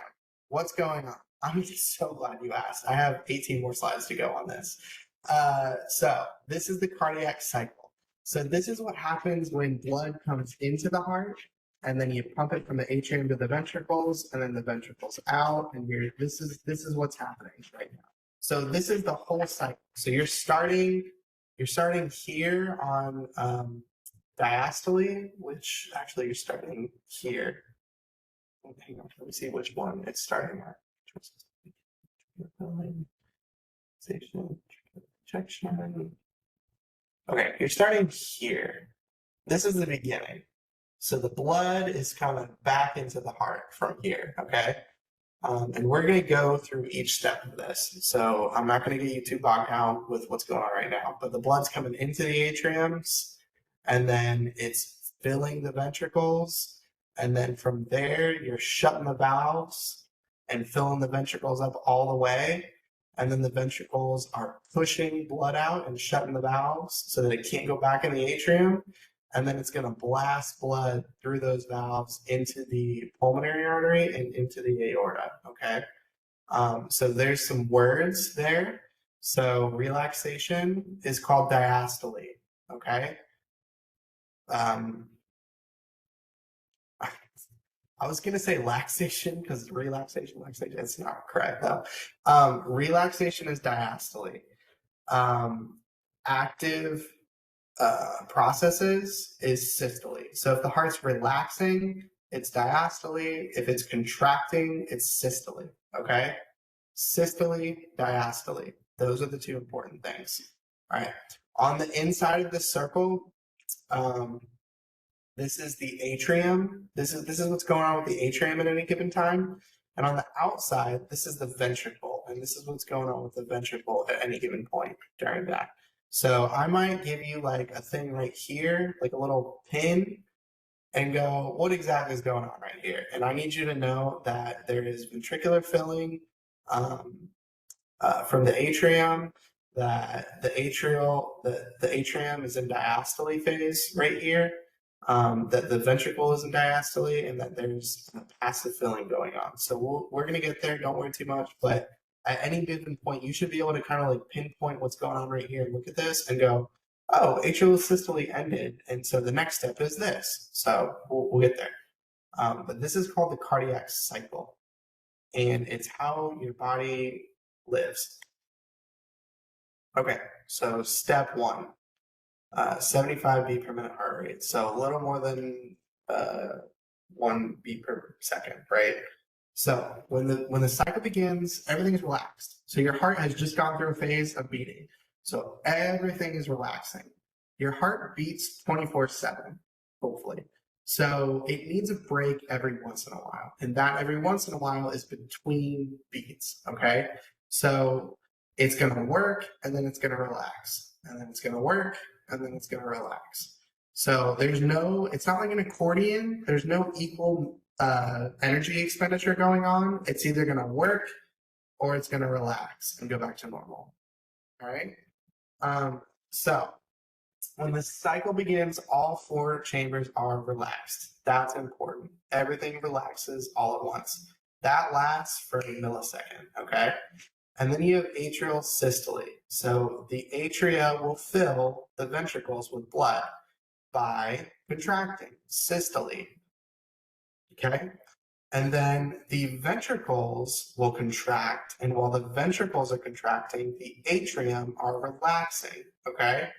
What's going on? I'm so glad you asked. I have 18 more slides to go on this. So this is the cardiac cycle. So this is what happens when blood comes into the heart, and then you pump it from the atrium to the ventricles, and then the ventricles out, and this is what's happening right now. So this is the whole cycle. So you're starting here on diastole, which actually you're starting here. Hang on, let me see which one it's starting at. Okay, you're starting here. This is the beginning. So the blood is coming back into the heart from here, okay? And we're going to go through each step of this. So I'm not going to get you too bogged down with what's going on right now, but the blood's coming into the atriums, and then it's filling the ventricles. And then from there, you're shutting the valves and filling the ventricles up all the way. And then the ventricles are pushing blood out and shutting the valves so that it can't go back in the atrium. And then it's going to blast blood through those valves into the pulmonary artery and into the aorta, okay? So there's some words there. So relaxation is called diastole, okay? I was going to say laxation because relaxation, it's not correct though. Relaxation is diastole. Active processes is systole. So if the heart's relaxing, it's diastole. If it's contracting, it's systole, okay? Systole, diastole. Those are the two important things. All right. On the inside of this circle, this is the atrium. This is what's going on with the atrium at any given time. And on the outside, this is the ventricle. And this is what's going on with the ventricle at any given point during that. So I might give you like a thing right here, like a little pin, and go, what exactly is going on right here? And I need you to know that there is ventricular filling from the atrium, that the atrium is in diastole phase right here. That the ventricle is in diastole, and that there's a passive filling going on. So we're going to get there. Don't worry too much. But at any given point, you should be able to kind of like pinpoint what's going on right here and look at this and go, oh, atrial systole ended. And so the next step is this. So we'll get there. But this is called the cardiac cycle. And it's how your body lives. Okay, so step one. 75 beat per minute heart rate. So a little more than 1 beat per second, right? So when the cycle begins, everything is relaxed. So your heart has just gone through a phase of beating. So everything is relaxing. Your heart beats 24/7, hopefully. So it needs a break every once in a while. And that every once in a while is between beats. Okay. So it's going to work and then it's going to relax. And then it's going to work and then it's going to relax. So there's no, it's not like an accordion. There's no equal energy expenditure going on. It's either going to work or it's going to relax and go back to normal. All right. So when the cycle begins, all 4 chambers are relaxed. That's important. Everything relaxes all at once. That lasts for a millisecond, okay? And then you have atrial systole. So the atria will fill the ventricles with blood by contracting, systole, okay? And then the ventricles will contract, and while the ventricles are contracting, the atrium are relaxing, okay?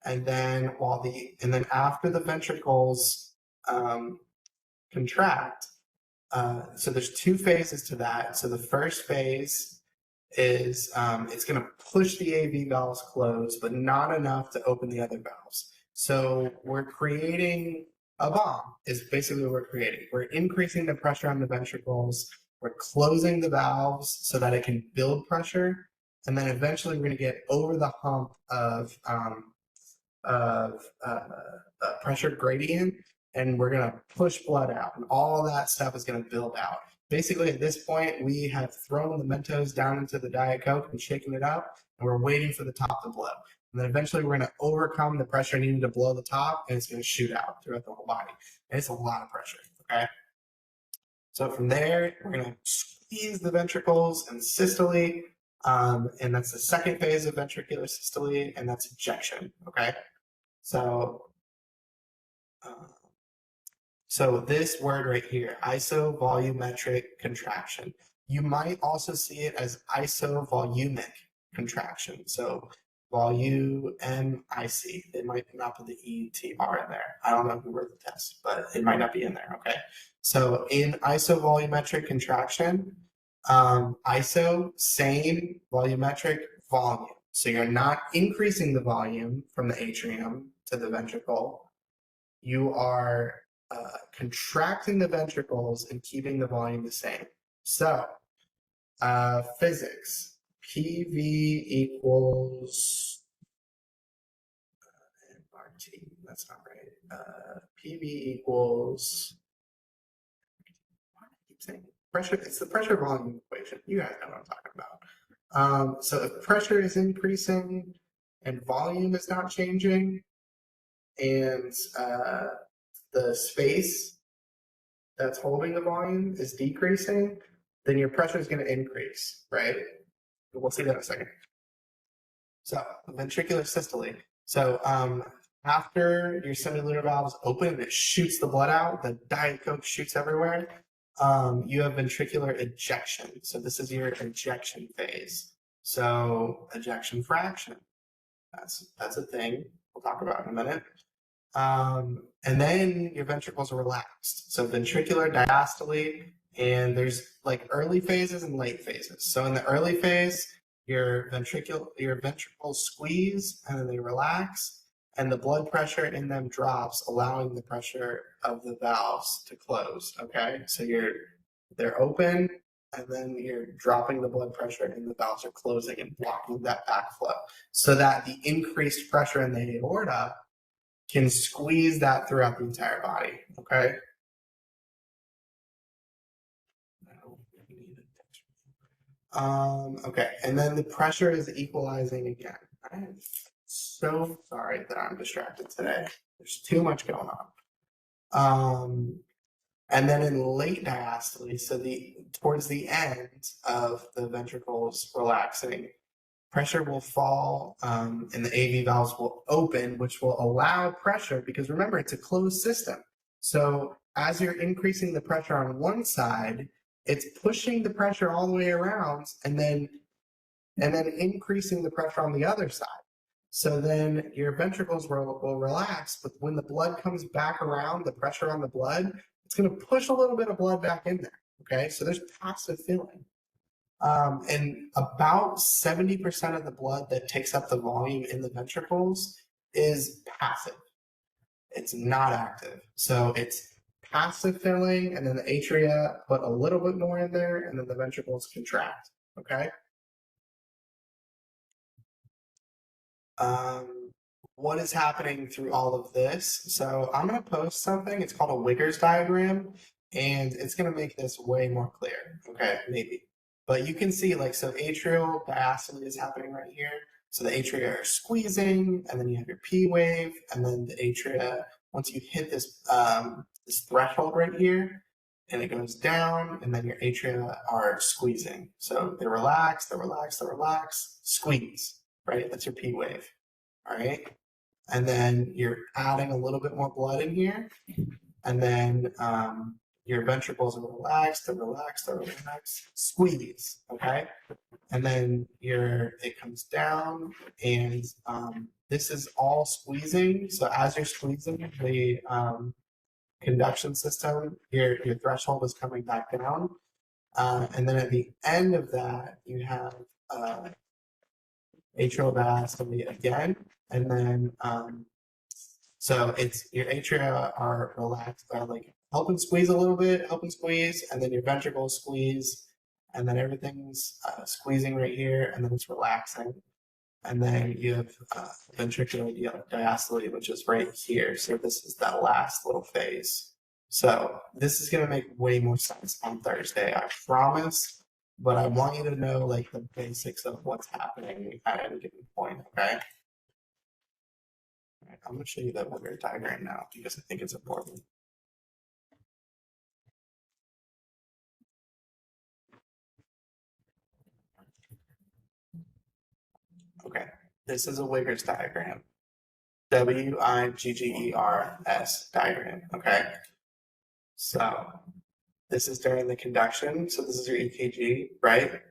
And then after the ventricles contract, so there's 2 phases to that. So the first phase is it's going to push the AV valves closed, but not enough to open the other valves. So we're creating a bomb is basically what we're creating. We're increasing the pressure on the ventricles. We're closing the valves so that it can build pressure. And then eventually we're going to get over the hump of pressure gradient, and we're going to push blood out, and all that stuff is going to build out. Basically, at this point, we have thrown the Mentos down into the Diet Coke and shaken it up, and we're waiting for the top to blow. And then eventually, we're going to overcome the pressure needed to blow the top, and it's going to shoot out throughout the whole body. And it's a lot of pressure, okay? So from there, we're going to squeeze the ventricles and systole, and that's the second phase of ventricular systole, and that's ejection, okay? So this word right here, isovolumetric contraction. You might also see it as isovolumic contraction. So volumic. It might not put the ETR in there. I don't know who wrote the test, but it might not be in there. Okay. So in isovolumetric contraction, iso, same, volumetric, volume. So you're not increasing the volume from the atrium to the ventricle. You are contracting the ventricles and keeping the volume the same. So physics, PV equals RT, that's not right. PV equals, why do I keep saying pressure? It's the pressure volume equation. You guys know what I'm talking about. So if pressure is increasing and volume is not changing, and the space that's holding the volume is decreasing, then your pressure is going to increase, right? We'll see that in a second. So ventricular systole. So after your semilunar valve is open and it shoots the blood out, the Diet Coke shoots everywhere, you have ventricular ejection. So this is your ejection phase. So ejection fraction, that's a thing we'll talk about in a minute. And then your ventricles are relaxed. So ventricular diastole, and there's like early phases and late phases. So in the early phase, your ventricles squeeze and then they relax, and the blood pressure in them drops, allowing the pressure of the valves to close. Okay, so they're open, and then you're dropping the blood pressure, and the valves are closing and blocking that backflow, so that the increased pressure in the aorta can squeeze that throughout the entire body, okay? Okay, and then the pressure is equalizing again. I'm so sorry that I'm distracted today. There's too much going on. And then in late diastole, so towards the end of the ventricles relaxing, pressure will fall and the AV valves will open, which will allow pressure, because remember, it's a closed system. So as you're increasing the pressure on one side, it's pushing the pressure all the way around and then increasing the pressure on the other side. So then your ventricles will relax, but when the blood comes back around, the pressure on the blood, it's going to push a little bit of blood back in there. Okay, so there's passive filling. And about 70% of the blood that takes up the volume in the ventricles is passive. it's not active. So it's passive filling, and then the atria put a little bit more in there, and then the ventricles contract. Okay. What is happening through all of this? So I'm going to post something. It's called a Wiggers diagram, and it's going to make this way more clear. Okay, maybe. But you can see, like, so atrial diastole is happening right here. So the atria are squeezing, and then you have your P wave, and then the atria, once you hit this this threshold right here, and it goes down, and then your atria are squeezing. So they relax, they relax, they relax, squeeze, right? That's your P wave. All right. And then you're adding a little bit more blood in here. And then your ventricles are relaxed, they're relaxed, they're relaxed, squeeze. Okay. And then it comes down, and this is all squeezing. So as you're squeezing the conduction system, your threshold is coming back down. And then at the end of that, you have atrial diastole again, and then so it's your atria are relaxed, are like help and squeeze a little bit, help and squeeze, and then your ventricles squeeze, and then everything's squeezing right here, and then it's relaxing, and then you have ventricular diastole, which is right here. So this is that last little phase. So this is gonna make way more sense on Thursday, I promise. But I want you to know like the basics of what's happening at any given point, okay? All right, I'm gonna show you that Wigger diagram now because I think it's important. Okay, this is a Wiggers diagram. Wiggers diagram, okay? So this is during the conduction. So this is your EKG, right? Let's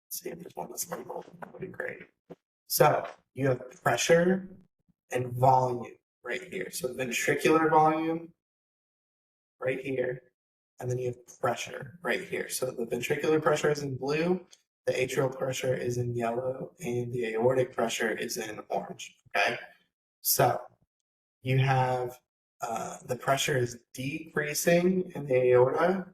see if there's one that's labeled. That would be great. So you have pressure and volume right here. So ventricular volume right here, and then you have pressure right here. So the ventricular pressure is in blue, the atrial pressure is in yellow, and the aortic pressure is in orange. Okay, so you have the pressure is decreasing in the aorta,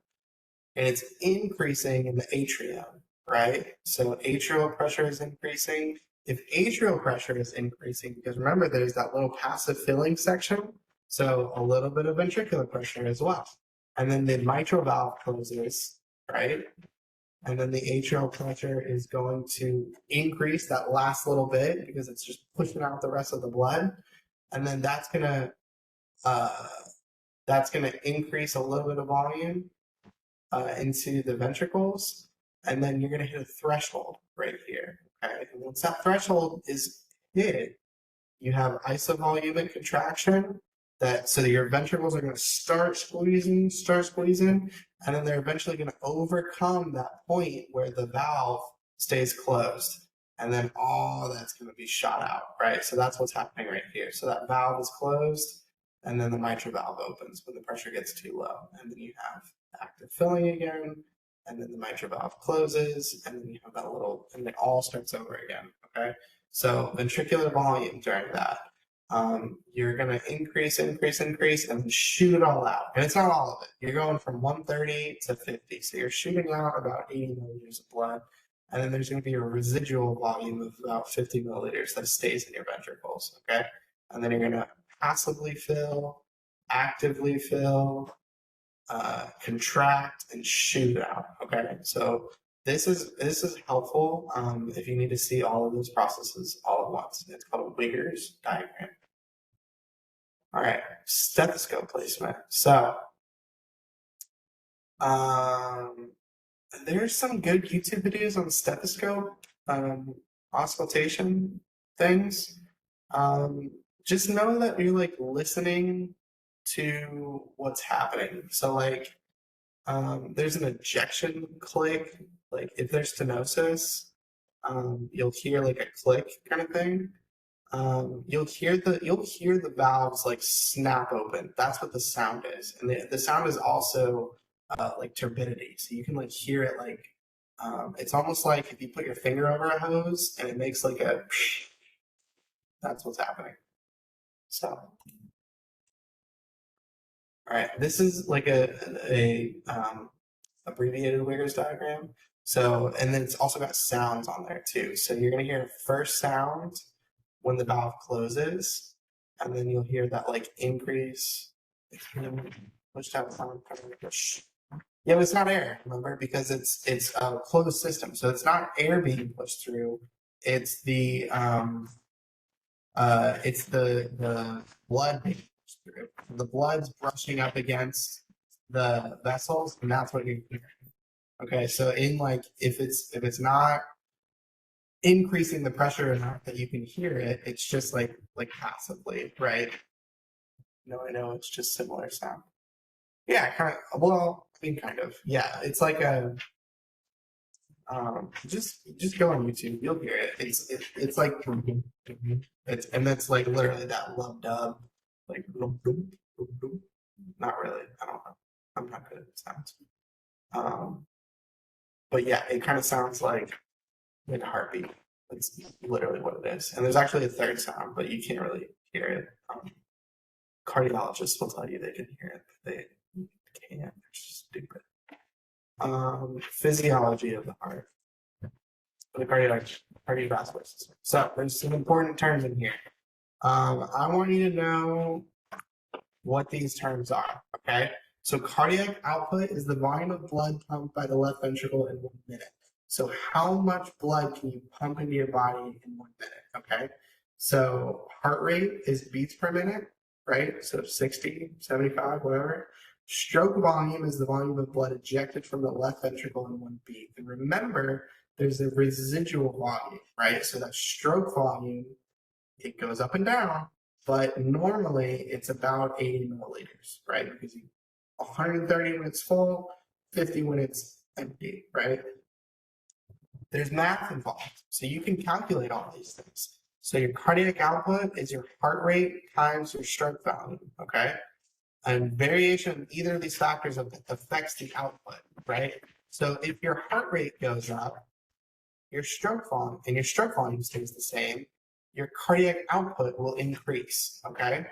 and it's increasing in the atrium, right? So atrial pressure is increasing. If atrial pressure is increasing, because remember there's that little passive filling section, so a little bit of ventricular pressure as well. And then the mitral valve closes, right? And then the atrial pressure is going to increase that last little bit because it's just pushing out the rest of the blood. And then that's gonna increase a little bit of volume into the ventricles, and then you're going to hit a threshold right here. Okay, and once that threshold is hit, you have isovolumic contraction. So your ventricles are going to start squeezing, and then they're eventually going to overcome that point where the valve stays closed, and then all that's going to be shot out, right? So that's what's happening right here. So that valve is closed, and then the mitral valve opens when the pressure gets too low, and then you have active filling again, and then the mitral valve closes, and then you have that little, and it all starts over again. Okay, so ventricular volume during that, you're gonna increase, and then shoot it all out, and it's not all of it. You're going from 130 to 50, so you're shooting out about 80 milliliters of blood, and then there's gonna be a residual volume of about 50 milliliters that stays in your ventricles. Okay, and then you're gonna passively fill, actively fill, contract, and shoot out. Okay, so this is helpful if you need to see all of those processes all at once. It's called a Wiggers diagram. All right, stethoscope placement. So there's some good YouTube videos on stethoscope auscultation things. Just know that you're like listening to what's happening. So like there's an ejection click, like if there's stenosis, you'll hear like a click kind of thing. You'll hear the valves like snap open. That's what the sound is. And the sound is also like turbidity. So you can like hear it like it's almost like if you put your finger over a hose and it makes like a that's what's happening. So All right, this is like a abbreviated Wiggers diagram. So, and then it's also got sounds on there too. So you're gonna hear first sound when the valve closes, and then you'll hear that like increase. Push down sound. Push. Yeah, but it's not air, remember, because it's a closed system, so it's not air being pushed through. It's the blood being pushed through. The blood's brushing up against the vessels, and that's what you're hearing. Okay, so in like if it's not increasing the pressure enough that you can hear it, it's just like passively, right? No, I know it's just similar sound. Yeah, kind of. Well, I mean, kind of. Yeah, it's like a. Just go on YouTube. You'll hear it. It's like it's and that's like literally that love dub, like not really. I don't know. I'm not good at sounds. But yeah, it kind of sounds like a heartbeat. That's literally what it is. And there's actually a third sound, but you can't really hear it. Cardiologists will tell you they can hear it, but they can't. They're stupid. Physiology of the heart, the cardiovascular system. So there's some important terms in here. I want you to know what these terms are. Okay. So cardiac output is the volume of blood pumped by the left ventricle in 1 minute. So how much blood can you pump into your body in 1 minute? Okay. So heart rate is beats per minute, right? So 60, 75, whatever. Stroke volume is the volume of blood ejected from the left ventricle in 1 beat. And remember, there's a residual volume, right? So that stroke volume, it goes up and down, but normally it's about 80 milliliters, right? Because 130 when it's full, 50 when it's empty, right? There's math involved, so you can calculate all these things. So your cardiac output is your heart rate times your stroke volume, okay? And variation of either of these factors affects the output, right? So if your heart rate goes up, your stroke volume stays the same, your cardiac output will increase, okay?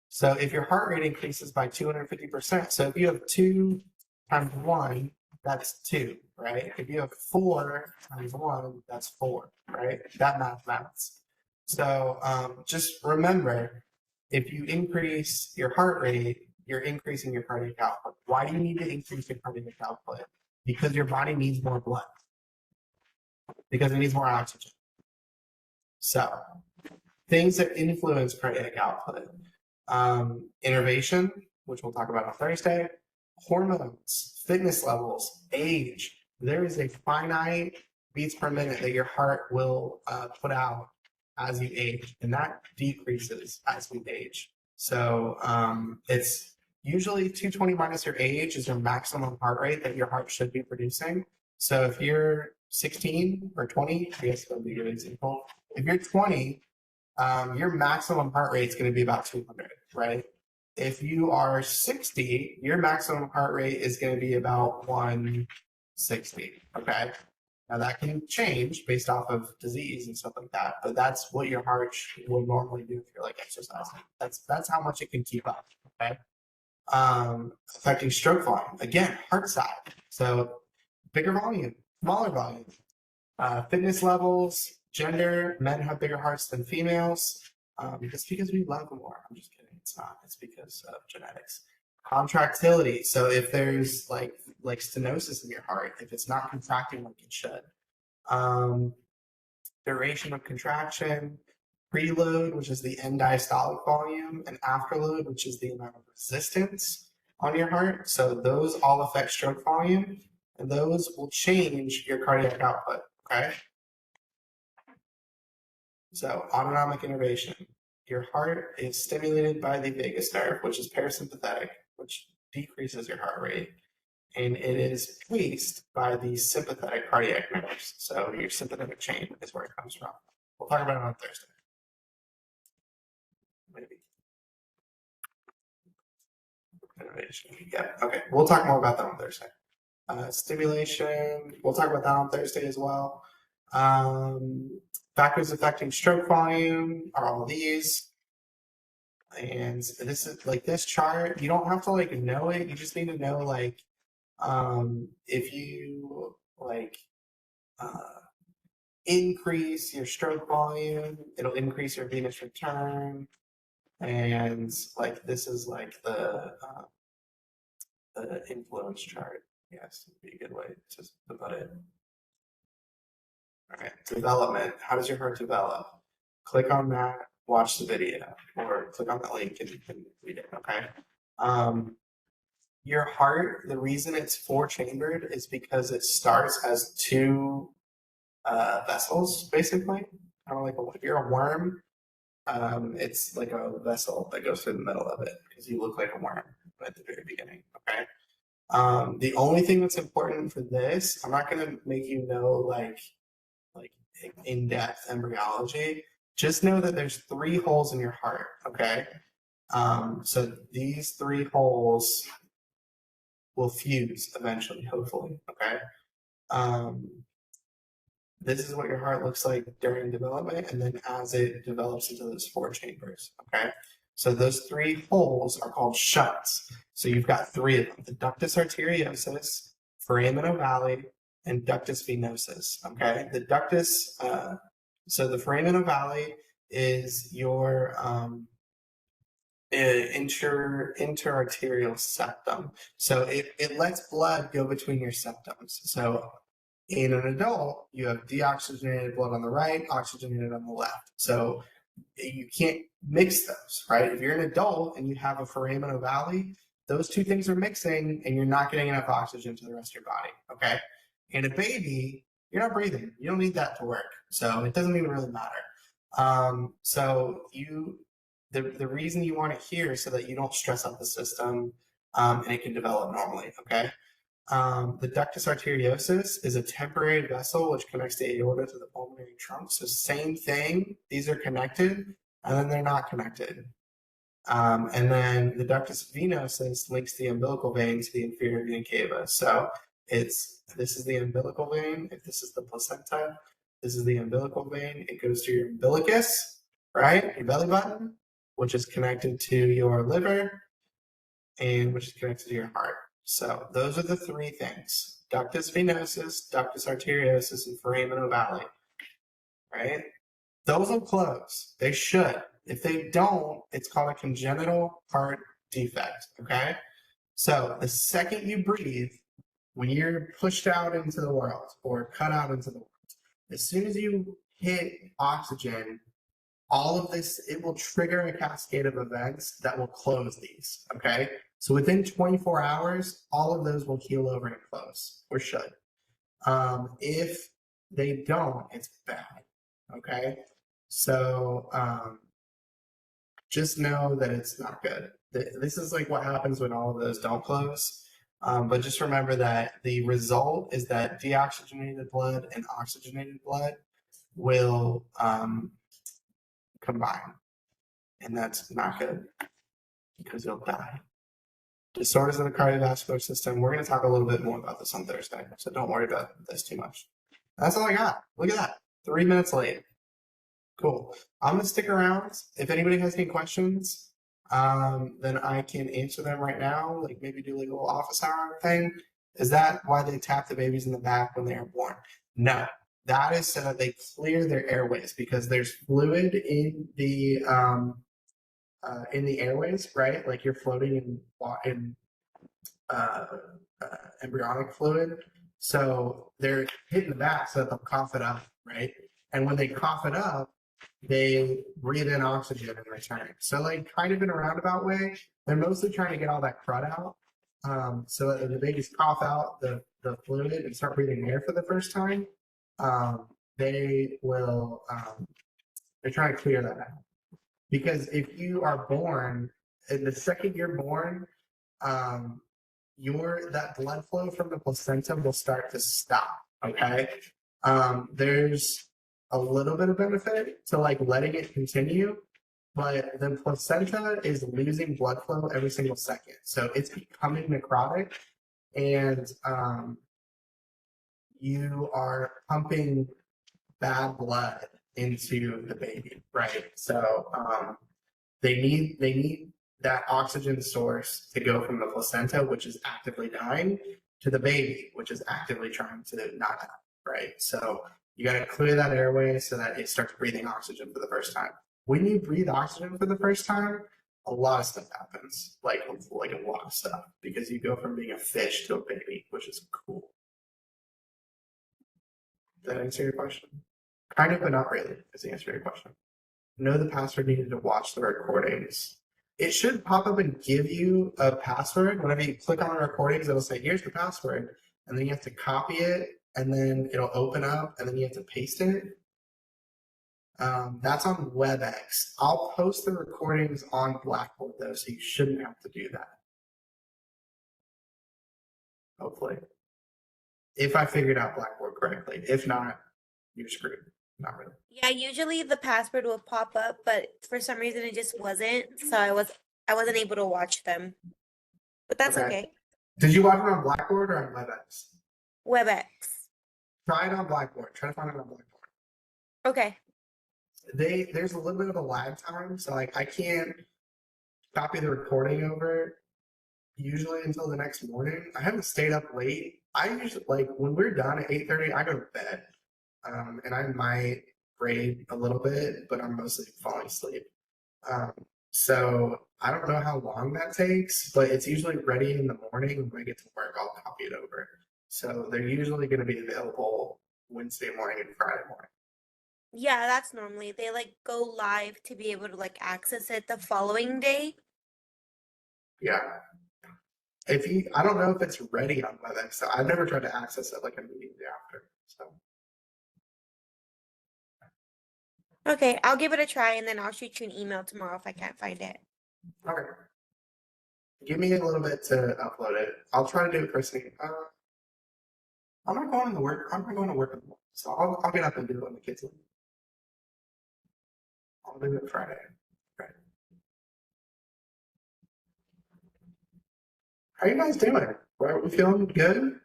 So if your heart rate increases by 250%, so if you have 2 times 1, that's 2, right? If you have 4 times 1, that's 4, right? That maths. So just remember, if you increase your heart rate, you're increasing your cardiac output. Why do you need to increase your cardiac output? Because your body needs more blood. Because it needs more oxygen. So things that influence cardiac output. Innervation, which we'll talk about on Thursday, hormones, fitness levels, age. There is a finite beats per minute that your heart will put out as you age, and that decreases as we age. So it's usually 220 minus your age is your maximum heart rate that your heart should be producing. So if you're 16 or 20, I guess that would be a good example. If you're 20, your maximum heart rate is going to be about 200, right? If you are 60, your maximum heart rate is going to be about 160, okay? Now that can change based off of disease and stuff like that, but that's what your heart will normally do if you're like exercising. That's how much it can keep up, okay? Affecting stroke volume, again, heart size. So bigger volume, smaller volume, fitness levels, gender, men have bigger hearts than females. It's because we love more. I'm just kidding. It's not. It's because of genetics. Contractility. So if there's like stenosis in your heart, if it's not contracting like it should. Duration of contraction, preload, which is the end diastolic volume, and afterload, which is the amount of resistance on your heart. So those all affect stroke volume, and those will change your cardiac output. Okay. So autonomic innervation. Your heart is stimulated by the vagus nerve, which is parasympathetic, which decreases your heart rate. And it is paced by the sympathetic cardiac nerves. So your sympathetic chain is where it comes from. We'll talk about it on Thursday. Maybe. Innervation. Yeah. Okay. We'll talk more about that on Thursday. Stimulation. We'll talk about that on Thursday as well. Factors affecting stroke volume are all these. And this is like this chart, you don't have to like know it, you just need to know like if you like increase your stroke volume, it'll increase your venous return. And like this is like the influence chart. Yes, would be a good way to put it. All right, development. How does your heart develop? Click on that, watch the video, or click on the link and read it. Okay. Your heart, the reason it's four chambered is because it starts as two vessels, basically. Kind of like if you're a worm, it's like a vessel that goes through the middle of it because you look like a worm at the very beginning. Okay. The only thing that's important for this, I'm not going to make you know like in-depth embryology. Just know that there's 3 holes in your heart. Okay. So these 3 holes will fuse eventually, hopefully. Okay. This is what your heart looks like during development, and then as it develops into those 4 chambers. Okay. So those 3 holes are called shunts. So you've got 3 of them: the ductus arteriosus, foramen ovale, and ductus venosus. Okay. The ductus, so the foramen ovale is your interarterial septum. So it lets blood go between your septums. So in an adult, you have deoxygenated blood on the right, oxygenated on the left. So you can't mix those, right? If you're an adult and you have a foramen ovale, those 2 things are mixing and you're not getting enough oxygen to the rest of your body, okay? In a baby, you're not breathing. You don't need that to work. So it doesn't even really matter. The reason you want it here is so that you don't stress out the system and it can develop normally, okay? The ductus arteriosus is a temporary vessel which connects the aorta to the pulmonary trunk. So same thing, these are connected and then they're not connected. And then the ductus venosus links the umbilical vein to the inferior vena cava. So this is the umbilical vein. If this is the placenta, this is the umbilical vein. It goes to your umbilicus, right? Your belly button, which is connected to your liver and which is connected to your heart. So those are the 3 things: ductus venosus, ductus arteriosus, and foramen ovale. Right? Those will close. They should. If they don't, it's called a congenital heart defect. Okay? So the second you breathe, when you're pushed out into the world or cut out into the world, as soon as you hit oxygen, all of this, it will trigger a cascade of events that will close these. Okay? So within 24 hours, all of those will heal over and close, or should. If they don't, it's bad. Okay? So just know that it's not good. This is like what happens when all of those don't close. But just remember that the result is that deoxygenated blood and oxygenated blood will combine. And that's not good because you'll die. Disorders of the cardiovascular system. We're going to talk a little bit more about this on Thursday, so don't worry about this too much. That's all I got. Look at that. 3 minutes late. Cool. I'm going to stick around. If anybody has any questions, then I can answer them right now. Like maybe do like a little office hour thing. Is that why they tap the babies in the back when they are born? No. That is so that they clear their airways because there's fluid in the airways, right? Like you're floating in embryonic fluid. So they're hitting the back so that they'll cough it up, right? And when they cough it up, they breathe in oxygen in return. So like kind of in a roundabout way, they're mostly trying to get all that crud out. So that the babies cough out the fluid and start breathing air for the first time. They will, they're trying to clear that out. Because if you are born, and the second you're born, that blood flow from the placenta will start to stop. Okay. There's a little bit of benefit to like letting it continue, but the placenta is losing blood flow every single second. So it's becoming necrotic and you are pumping bad blood into the baby, right? So They need that oxygen source to go from the placenta, which is actively dying, to the baby, which is actively trying to not die, right? So you got to clear that airway so that it starts breathing oxygen for the first time. When you breathe oxygen for the first time, a lot of stuff happens, like a lot of stuff, because you go from being a fish to a baby, which is cool. Did that answer your question? Kind of, but not really, is the answer to your question. Know the password needed to watch the recordings. It should pop up and give you a password. Whenever you click on the recordings, it'll say, here's the password. And then you have to copy it, and then it'll open up, and then you have to paste it. That's on WebEx. I'll post the recordings on Blackboard, though, so you shouldn't have to do that. Hopefully. If I figured out Blackboard correctly. If not, you're screwed. Not really. Yeah, usually the password will pop up, but for some reason it just wasn't. So I wasn't able to watch them. But that's okay. Did you watch it on Blackboard or on WebEx? WebEx. Try it on Blackboard. Try to find it on Blackboard. Okay. There's a little bit of a lag time, so like I can't copy the recording over usually until the next morning. I haven't stayed up late. I usually like when we're done at 8:30, I go to bed. And I might grade a little bit, but I'm mostly falling asleep. So I don't know how long that takes, but it's usually ready in the morning. When I get to work, I'll copy it over. So they're usually going to be available Wednesday morning and Friday morning. Yeah, that's normally they like go live to be able to like access it the following day. Yeah. I don't know if it's ready on WebEx. So I've never tried to access it like immediately after. So. Okay, I'll give it a try and then I'll shoot you an email tomorrow if I can't find it. Okay. Give me a little bit to upload it. I'll try to do it first thing. I'm not going to work. I'm not going to work anymore. So I'll get up and do it when the kids leave. I'll do it Friday. Okay. How you guys doing? Are we feeling good?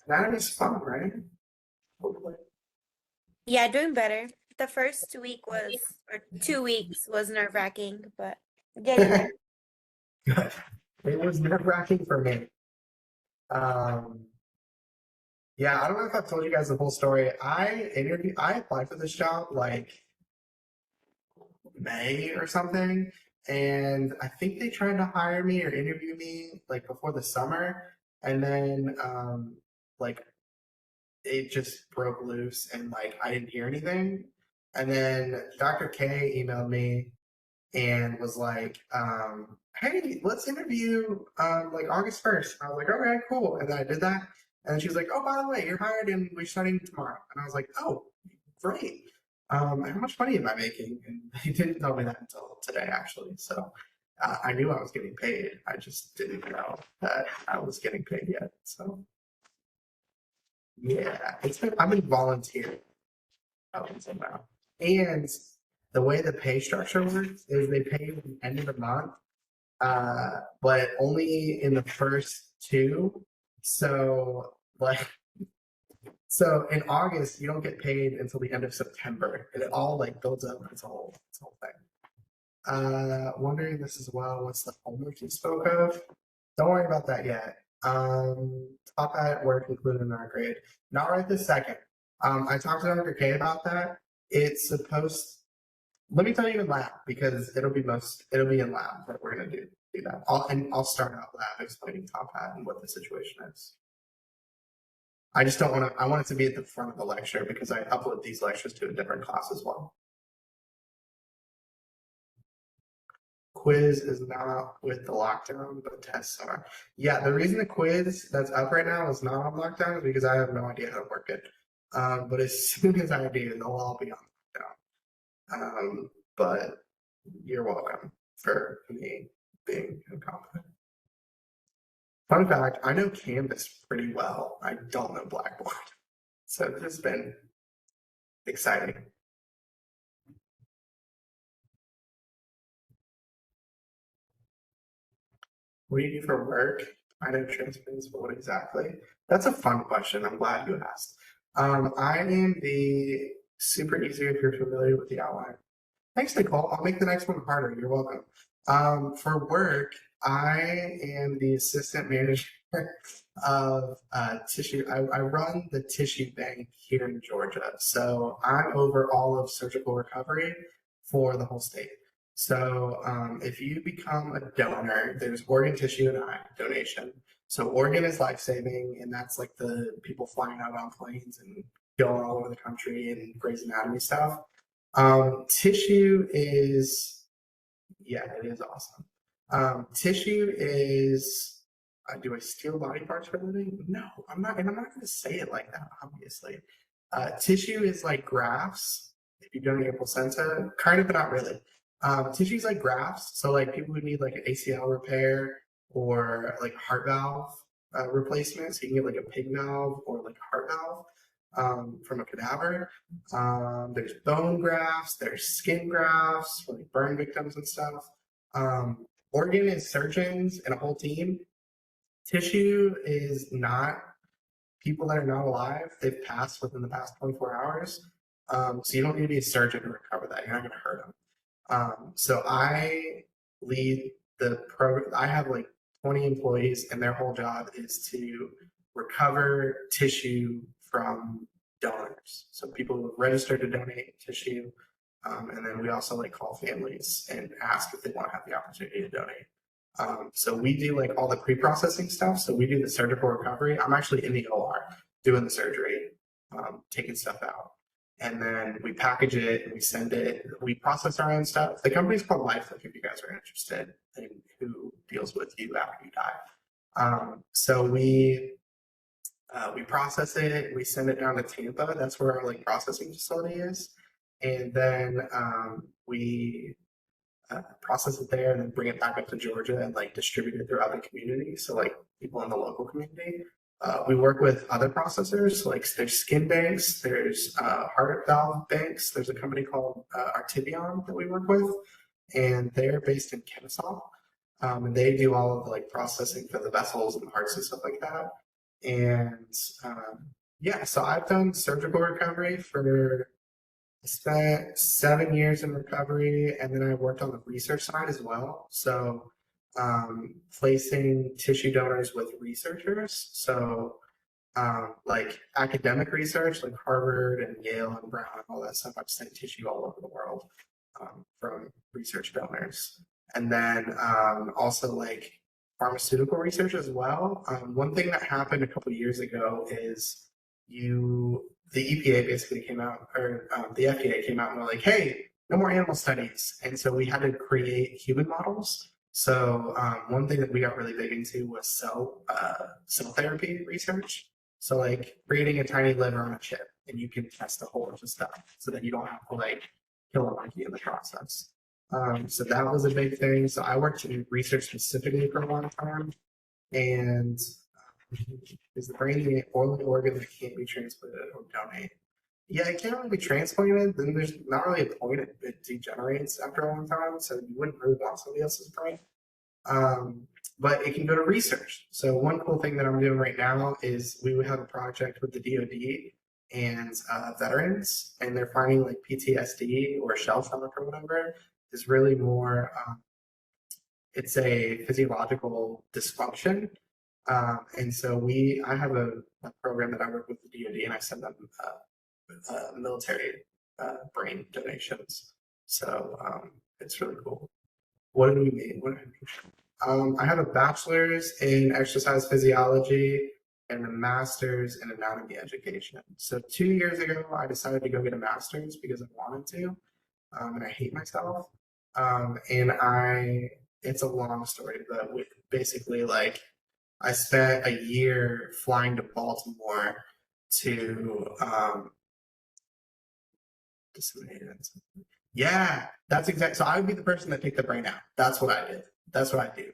Anatomy's fun, right? Hopefully. Yeah, doing better. The first week or 2 weeks was nerve-wracking, but getting there. Good. It was nerve-wracking for me. Yeah, I don't know if I've told you guys the whole story. I applied for this job like May or something, and I think they tried to hire me or interview me like before the summer, and then like it just broke loose and like I didn't hear anything. And then Dr. K emailed me and was like, hey, let's interview like August 1st. And I was like, okay, cool. And then I did that. And then she was like, oh, by the way, you're hired and we're starting tomorrow. And I was like, oh, great. How much money am I making? And they didn't tell me that until today, actually. So I knew I was getting paid. I just didn't know that I was getting paid yet. So yeah, I've been volunteering up until now. And the way the pay structure works is they pay you at the end of the month, but only in the first two. So so in August you don't get paid until the end of September, and it all like builds up. It's a whole thing. Wondering this as well. What's the homework you spoke of? Don't worry about that yet. Top hat work included in our grade. Not right this second. I talked to Dr. K about that. It's supposed. Let me tell you in lab because it'll be in lab that we're gonna do that. I'll start out lab explaining top hat and what the situation is. I just don't want to. I want it to be at the front of the lecture because I upload these lectures to a different class as well. Quiz is not with the lockdown, but tests are. Yeah, the reason the quiz that's up right now is not on lockdown is because I have no idea how to work it. But as soon as I do, they'll all be on lockdown. But you're welcome for me being incompetent. Fun fact, I know Canvas pretty well. I don't know Blackboard. So this has been exciting. What do you do for work? I know transference, but what exactly? That's a fun question. I'm glad you asked. I am the super easy if you're familiar with the outline. Thanks, Nicole. I'll make the next one harder. You're welcome. For work, I am the assistant manager of tissue. I run the tissue bank here in Georgia. So I'm over all of surgical recovery for the whole state. So if you become a donor, there's organ, tissue, and eye donation. So organ is life-saving, and that's like the people flying out on planes and going all over the country and Grey's Anatomy stuff. Tissue is, yeah, it is awesome. Tissue is, do I steal body parts for a living? No, I'm not, and I'm not going to say it like that, obviously. Tissue is like grafts. If you donate a placenta, kind of, but not really. Tissue is like grafts. So like people who need like an ACL repair or like heart valve replacement. So you can get like a pig valve or like a heart valve from a cadaver. There's bone grafts, there's skin grafts for like burn victims and stuff. Organ is surgeons and a whole team. Tissue is not people that are not alive. They've passed within the past 24 hours. So you don't need to be a surgeon to recover that. You're not going to hurt them. So I lead the program. I have like 20 employees, and their whole job is to recover tissue from donors. So people who have registered to donate tissue, and then we also like call families and ask if they want to have the opportunity to donate. So we do like all the pre-processing stuff. So we do the surgical recovery. I'm actually in the OR doing the surgery, taking stuff out. And then we package it and we send it. We process our own stuff. The company's called LifeLink if you guys are interested in who deals with you after you die. So we process it. We send it down to Tampa. That's where our like processing facility is. And then we process it there and then bring it back up to Georgia and like distribute it throughout the community. So like people in the local community. We work with other processors, like there's skin banks, there's heart valve banks. There's a company called Artivion that we work with, and they're based in Kennesaw. And they do all of the like processing for the vessels and hearts and stuff like that. And yeah, so I've done surgical recovery for, I spent 7 years in recovery, and then I worked on the research side as well. So placing tissue donors with researchers. So like academic research, like Harvard and Yale and Brown and all that stuff. I've sent tissue all over the world from research donors. And then also like pharmaceutical research as well. One thing that happened a couple of years ago is the EPA basically came out, or the FDA came out and were like, hey, no more animal studies. And so we had to create human models. So one thing that we got really big into was cell therapy research. So like creating a tiny liver on a chip, and you can test a whole bunch of stuff so that you don't have to like kill a monkey in the process. So that was a big thing. So I worked in research specifically for a long time, and is the brain the only organ that can't be transplanted or donated? Yeah, it can't really be transplanted. Then there's not really a point. It degenerates after a long time, so you wouldn't really want somebody else's brain. But it can go to research. So one cool thing that I'm doing right now is we would have a project with the DoD and veterans, and they're finding like PTSD or shell shock or whatever is really more. It's a physiological dysfunction. And so I have a program that I work with the DoD, and I send them military brain donations. So it's really cool. What do we mean? What do I mean? I have a bachelor's in exercise physiology and a master's in anatomy education. So 2 years ago, I decided to go get a master's because I wanted to, and I hate myself. It's a long story, but basically like I spent a year flying to Baltimore to yeah, that's exactly. So I would be the person that picked the brain out. That's what I did. That's what I do.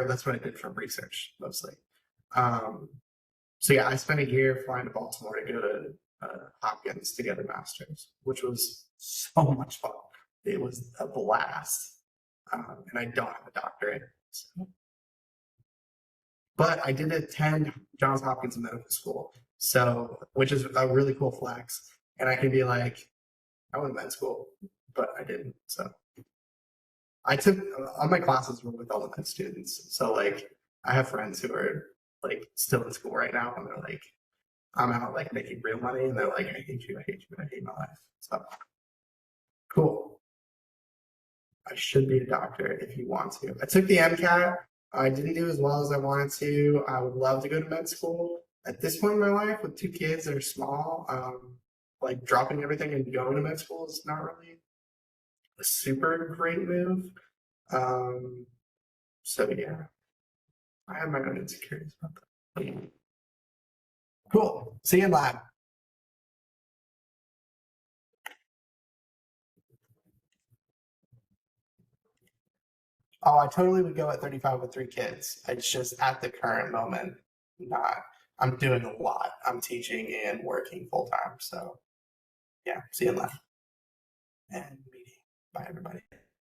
That's what I did from research mostly. So yeah, I spent a year flying to Baltimore to go to Hopkins to get a master's, which was so much fun. It was a blast. And I don't have a doctorate. So. But I did attend Johns Hopkins Medical School, so which is a really cool flex. And I can be like, I went to med school, but I didn't. So I took all my classes were with all the med students. So like I have friends who are like still in school right now, and they're like, I'm out like making real money, and they're like, I hate you, I hate you, I hate my life. So cool. I should be a doctor if you want to. I took the MCAT. I didn't do as well as I wanted to. I would love to go to med school. At this point in my life, with 2 kids that are small, like dropping everything and going to med school is not really a super great move. So yeah, I have my own insecurities about that. Cool. See you in lab. Oh, I totally would go at 35 with 3 kids. It's just at the current moment, not. I'm doing a lot. I'm teaching and working full time. So yeah, see you in lab and meeting. Bye, everybody.